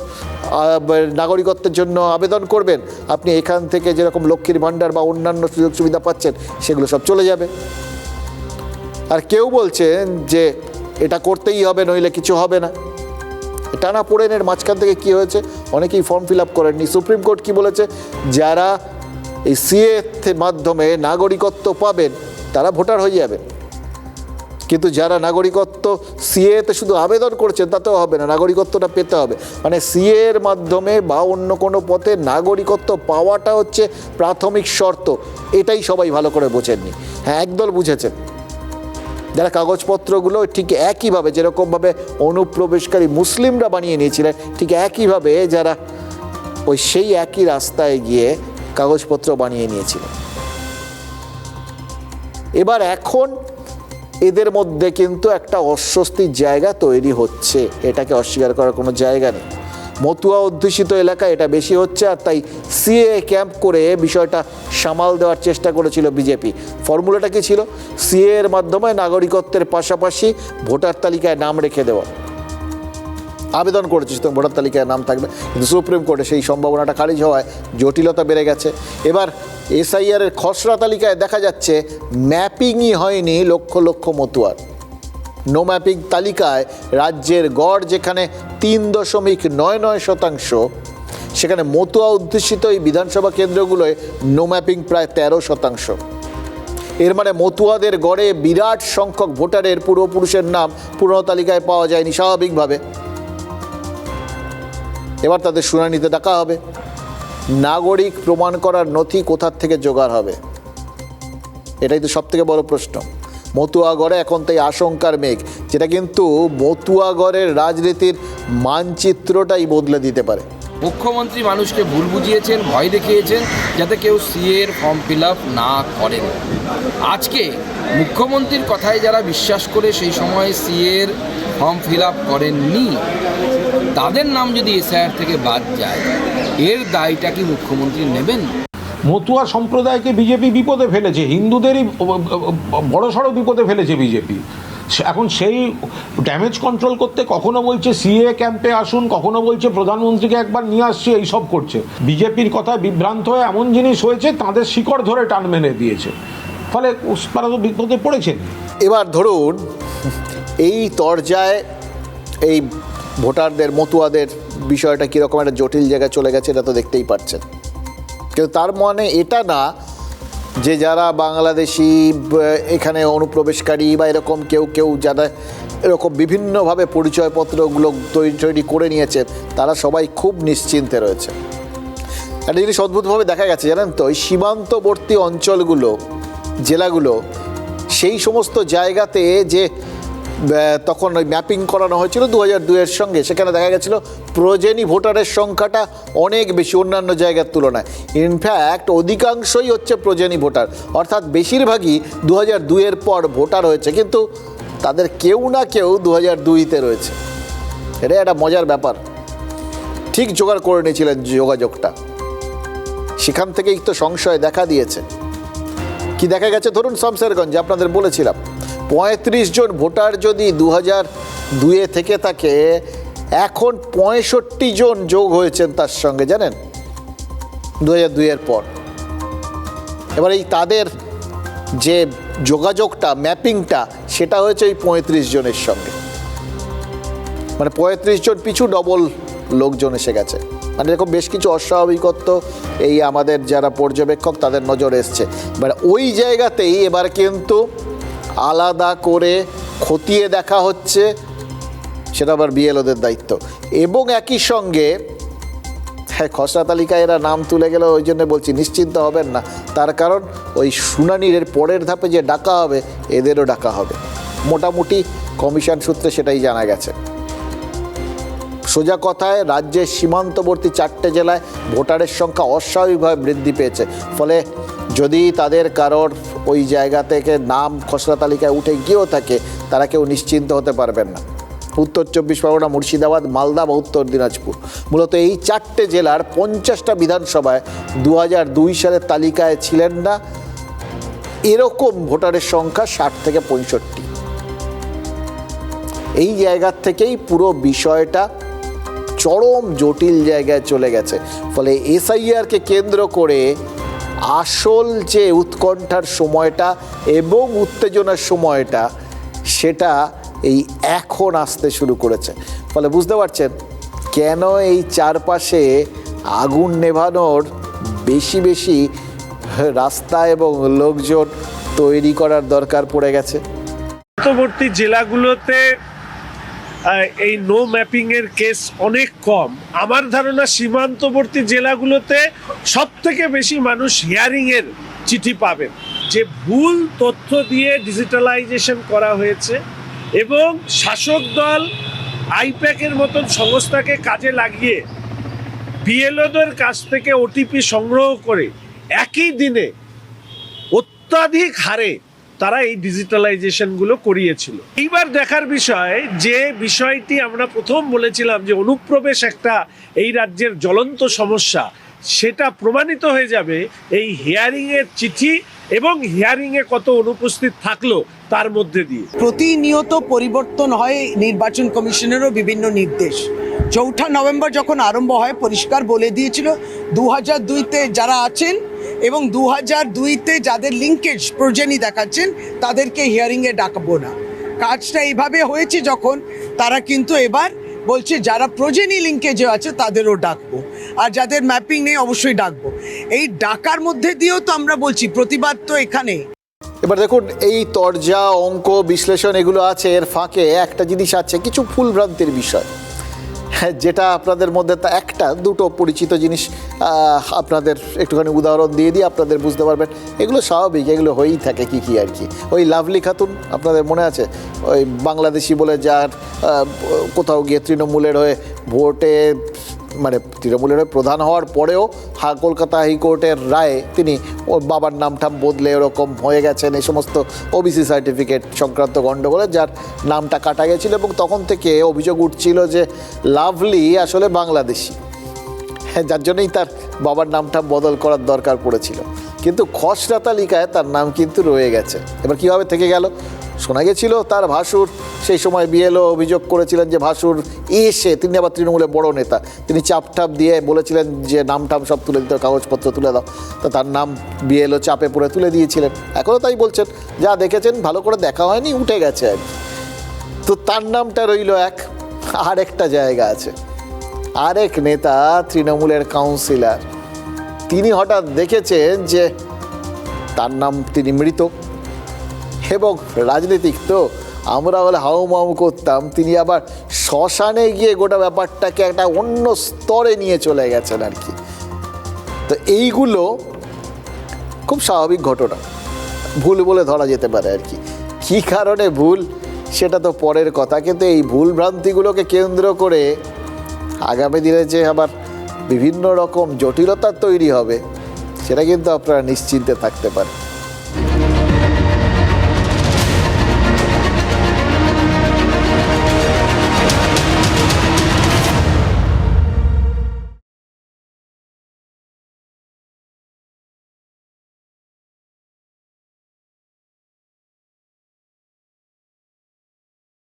নাগরিকত্বের জন্য আবেদন করবেন, আপনি এখান থেকে যেরকম লক্ষ্মীর ভাণ্ডার বা অন্যান্য সুযোগ সুবিধা পাচ্ছেন সেগুলো সব চলে যাবে। আর কেউ বলছেন যে এটা করতেই হবে, নইলে কিছু হবে না। টানা পোড়েনের মাঝখান থেকে কি হয়েছে, অনেকেই ফর্ম ফিল আপ করেননি। সুপ্রিম কোর্ট কি বলেছে, যারা এই CA-র মাধ্যমে নাগরিকত্ব পাবেন তারা ভোটার হয়ে যাবেন, কিন্তু যারা নাগরিকত্ব CA-তে শুধু আবেদন করছেন তাতেও হবে না, নাগরিকত্বটা পেতে হবে। মানে CA-র মাধ্যমে বা অন্য কোনো পথে নাগরিকত্ব পাওয়াটা হচ্ছে প্রাথমিক শর্ত। এটাই সবাই ভালো করে বোঝেননি। হ্যাঁ, একদল বুঝেছেন, যারা কাগজপত্রগুলো ঠিক একইভাবে যেরকমভাবে অনুপ্রবেশকারী মুসলিমরা বানিয়ে নিয়েছিলেন, ঠিক একইভাবে যারা ওই সেই একই রাস্তায় গিয়ে কাগজপত্র বানিয়ে নিয়েছিলেন। এবার এখন এদের মধ্যে কিন্তু একটা অস্বস্তির জায়গা তৈরি হচ্ছে, এটাকে অস্বীকার করার কোনো জায়গা নেই। মতুয়া অধ্যুষিত এলাকায় এটা বেশি হচ্ছে, আর তাই সিএ ক্যাম্প করে বিষয়টা সামাল দেওয়ার চেষ্টা করেছিল বিজেপি। ফর্মুলাটা কি ছিল? সিএ এর মাধ্যমে নাগরিকত্বের পাশাপাশি ভোটার তালিকায় নাম রেখে দেওয়া। আবেদন করেছে তো ভোটার তালিকায় নাম থাকবে, কিন্তু সুপ্রিম কোর্টে সেই সম্ভাবনাটা খারিজ হওয়ায় জটিলতা বেড়ে গেছে। এবার এসআইআর এর খসড়া তালিকায় দেখা যাচ্ছে ম্যাপিংই হয়নি লক্ষ লক্ষ মতুয়ার। নো ম্যাপিং তালিকায় রাজ্যের গড় যেখানে 3.99%, সেখানে মতুয়া অধ্যুষিত এই বিধানসভা কেন্দ্রগুলোয় নো ম্যাপিং প্রায় 13%। এর মানে মতুয়াদের গড়ে বিরাট সংখ্যক ভোটারের পূর্বপুরুষের নাম পুরনো তালিকায় পাওয়া যায়নি স্বাভাবিকভাবে। এবার তাদের শুনানিতে ডাকা হবে। নাগরিক প্রমাণ করার নথি কোথার থেকে জোগাড় হবে? এটাই তো সব থেকে বড় প্রশ্ন। মতুয়াগড়ে এখন তাই আশঙ্কার মেঘ, যেটা কিন্তু মতুয়াগড়ের রাজনীতির মানচিত্রটাই বদলে দিতে পারে।
মুখ্যমন্ত্রী মানুষকে ভুল বুঝিয়েছেন, ভয় দেখিয়েছেন যাতে কেউ সিএর ফর্ম ফিল আপ না করেন। আজকে মুখ্যমন্ত্রীর কথায় যারা বিশ্বাস করে সেই সময় সিএর ফর্ম ফিল আপ করেননি, তাদের নাম যদি এসআইআর থেকে বাদ যায়, এর দায়টা কি মুখ্যমন্ত্রী নেবেন?
মতুয়া সম্প্রদায়কে বিজেপি বিপদে ফেলেছে, হিন্দুদেরই বড়সড় বিপদে ফেলেছে বিজেপি। এখন সেই ড্যামেজ কন্ট্রোল করতে কখনো বলছে সিএ ক্যাম্পে আসুন, কখনো বলছে প্রধানমন্ত্রীকে একবার নিয়ে আসছে, এইসব করছে। বিজেপির কথায় বিভ্রান্ত হয়ে এমন জিনিস হয়েছে তাদের শিকড় ধরে টান মেনে দিয়েছে, ফলে তারা তো বিপদে পড়েছেন।
এবার ধরুন এই তরজায় এই ভোটারদের মতুয়াদের বিষয়টা কীরকম একটা জটিল জায়গায় চলে গেছে, এটা তো দেখতেই পাচ্ছেন। কিন্তু তার মানে এটা না যে যারা বাংলাদেশি এখানে অনুপ্রবেশকারী বা এরকম কেউ কেউ যারা এরকম বিভিন্নভাবে পরিচয়পত্রগুলো তৈরি করে নিয়েছে, তারা সবাই খুব নিশ্চিন্তে রয়েছে। একটা জিনিস অদ্ভুতভাবে দেখা গেছে জানেন তো, এই সীমান্তবর্তী অঞ্চলগুলো, জেলাগুলো, সেই সমস্ত জায়গাতে যে তখন ওই ম্যাপিং করানো হয়েছিল 2002-এর সঙ্গে, সেখানে দেখা গেছিলো প্রজেনী ভোটারের সংখ্যাটা অনেক বেশি অন্যান্য জায়গার তুলনায়। ইনফ্যাক্ট অধিকাংশই হচ্ছে প্রজেনী ভোটার, অর্থাৎ বেশিরভাগই 2002-এর পর ভোটার হয়েছে, কিন্তু তাদের কেউ না কেউ 2002-তে রয়েছে। এটাই একটা মজার ব্যাপার। ঠিক জোগাড় করে নিয়েছিলেন যোগাযোগটা, সেখান থেকেই তো সংশয় দেখা দিয়েছে। কি দেখা গেছে ধরুন শামশেরগঞ্জে আপনাদের বলেছিলাম 35 জন ভোটার যদি 2002-এ থেকে থাকে, এখন 65 জন যোগ হয়েছেন তার সঙ্গে, জানেন, 2002-এর পর। এবার এই তাদের যে যোগাযোগটা, ম্যাপিংটা, সেটা হয়েছে ওই 35 জনের সঙ্গে। মানে 35 জন পিছু ডবল লোকজন এসে গেছে। মানে এরকম বেশ কিছু অস্বাভাবিকত্ব এই আমাদের যারা পর্যবেক্ষক তাদের নজরে এসছে। এবার ওই জায়গাতেই এবার কিন্তু আলাদা করে খতিয়ে দেখা হচ্ছে, সেটা আবার বিএলওদের দায়িত্ব। এবং একই সঙ্গে খসড়া তালিকায় এরা নাম তুলে গেল, ওই জন্য বলছি নিশ্চিন্ত হবেন না, তার কারণ ওই শুনানির পরের ধাপে যে ডাকা হবে, এদেরও ডাকা হবে। মোটামুটি কমিশন সূত্রে সেটাই জানা গেছে। সোজা কথায় রাজ্যের সীমান্তবর্তী 4টে জেলায় ভোটারের সংখ্যা অস্বাভাবিকভাবে বৃদ্ধি পেয়েছে। ফলে যদি তাদের কারোর ওই জায়গা থেকে নাম খসড়া তালিকায় উঠে গিয়েও থাকে, তারা কেউ নিশ্চিন্ত হতে পারবেন না। উত্তর 24 পরগনা, মুর্শিদাবাদ, মালদা বা উত্তর দিনাজপুর, মূলত এই 4টে জেলার 50টা বিধানসভায় 2002 সালের তালিকায় ছিলেন না এরকম ভোটারের সংখ্যা 60 থেকে 65। এই জায়গার থেকেই পুরো বিষয়টা চরম জটিল জায়গায় চলে গেছে। ফলে এসআইআরকে কেন্দ্র করে আসল যে উৎকণ্ঠার সময়টা এবং উত্তেজনার সময়টা, সেটা এই এখন আসতে শুরু করেছে। ফলে বুঝতে পারছেন কেন এই চারপাশে আগুন নেভানোর বেশি বেশি রাস্তা এবং লোকজন তৈরি করার দরকার পড়ে গেছে।
সীমান্তবর্তী জেলাগুলোতে এই নো ম্যাপিংয়ের কেস অনেক কম। আমার ধারণা সীমান্তবর্তী জেলাগুলোতে সব থেকে বেশি মানুষ হিয়ারিংয়ের চিঠি পাবেন। যে ভুল তথ্য দিয়ে ডিজিটালাইজেশন করা হয়েছে এবং শাসক দল আইপ্যাকের মতন সংস্থাকে কাজে লাগিয়ে বিএলওদের কাছ থেকে ওটিপি সংগ্রহ করে একই দিনে অত্যাধিক হারে তারা এই ডিজিটালাইজেশনগুলো করিয়েছিল। এইবার দেখার বিষয় যে বিষয়টি আমরা প্রথম বলেছিলাম যে অনুপ্রবেশ একটা এই রাজ্যের জ্বলন্ত সমস্যা, সেটা প্রমাণিত হয়ে যাবে এই হিয়ারিংয়ের চিঠি এবং হিয়ারিংয়ে কত অনুপস্থিত থাকলো তার মধ্যে দিয়ে।
প্রতিনিয়ত পরিবর্তন হয় নির্বাচন কমিশনেরও বিভিন্ন নির্দেশ। 4 নভেম্বর যখন আরম্ভ হয় পরিষ্কার বলে দিয়েছিল 2002-তে যারা আছেন এবং 2002-তে যাদের লিঙ্কেজ প্রোজেনি দেখাচ্ছেন তাদেরকে হিয়ারিংয়ে ডাকবো না। কাজটা এইভাবে হয়েছে যখন তারা কিন্তু এবার বলছে যারা প্রোজেনি লিঙ্কেজে আছে তাদেরও ডাকবো, আর যাদের ম্যাপিং নেই অবশ্যই ডাকবো। এই ডাকার মধ্যে দিয়েও তো আমরা বলছি প্রতিবাদ তো এখানে।
এবার দেখুন, এই তরজা অঙ্ক বিশ্লেষণ এগুলো আছে, এর ফাঁকে একটা জিনিস আছে, কিছু ভুলভ্রান্তির বিষয়, যেটা আপনাদের মধ্যে তা একটা দুটো পরিচিত জিনিস আপনাদের একটুখানি উদাহরণ দিয়ে দিয়ে আপনাদের বুঝতে পারবেন। এগুলো স্বাভাবিক, এগুলো হয়েই থাকে কি কি আর কি। ওই লাভলি খাতুন আপনাদের মনে আছে, ওই বাংলাদেশি বলে যার কোথাও গিয়ে তৃণমূলের হয়ে ভোটে মানে তৃণমূলের হয়ে প্রধান হওয়ার পরেও কলকাতা হাইকোর্টের রায়ে তিনি ওর বাবার নামটাম বদলে ওরকম হয়ে গেছেন, এই সমস্ত ওবিসি সার্টিফিকেট সংক্রান্ত গণ্ডগোলে যার নামটা কাটা গেছিল, এবং তখন থেকে অভিযোগ উঠছিল যে লাভলি আসলে বাংলাদেশি, যার জন্যই তার বাবার নামটা বদল করার দরকার পড়েছিল। কিন্তু খসড়া তালিকায় তার নাম কিন্তু রয়ে গেছে। এবার কীভাবে থেকে গেল? শোনা গেছিল তার ভাসুর সেই সময় বিএলও অভিযোগ করেছিলেন যে ভাসুর এসে, তিনি আবার তৃণমূলের বড় নেতা, তিনি চাপটাপ দিয়ে বলেছিলেন যে নামটাম সব তুলে দিতে, কাগজপত্র তুলে দাও, তো তার নাম বিএলও চাপে পড়ে তুলে দিয়েছিলেন। এখনও তাই বলছেন, যা দেখেছেন ভালো করে দেখা হয়নি, উঠে গেছে আর কি। তো তার নামটা রইল এক। আরেকটা জায়গা আছে, আরেক নেতা তৃণমূলের কাউন্সিলর, তিনি হঠাৎ দেখেছেন যে তার নাম, তিনি মৃত, এবং রাজনীতিক তো আমরা বলে হাউমাউ করতাম, তিনি আবার শ্মশানে গিয়ে গোটা ব্যাপারটাকে একটা অন্য স্তরে নিয়ে চলে গেছেন আর কি। তো এইগুলো খুব স্বাভাবিক ঘটনা, ভুল বলে ধরা যেতে পারে আর কি। কী কারণে ভুল সেটা তো পরের কথা, কিন্তু এই ভুল ভ্রান্তিগুলোকে কেন্দ্র করে আগামী দিনে যে আবার বিভিন্ন রকম জটিলতা তৈরি হবে সেটা কিন্তু আপনারা নিশ্চিন্তে থাকতে পারেন।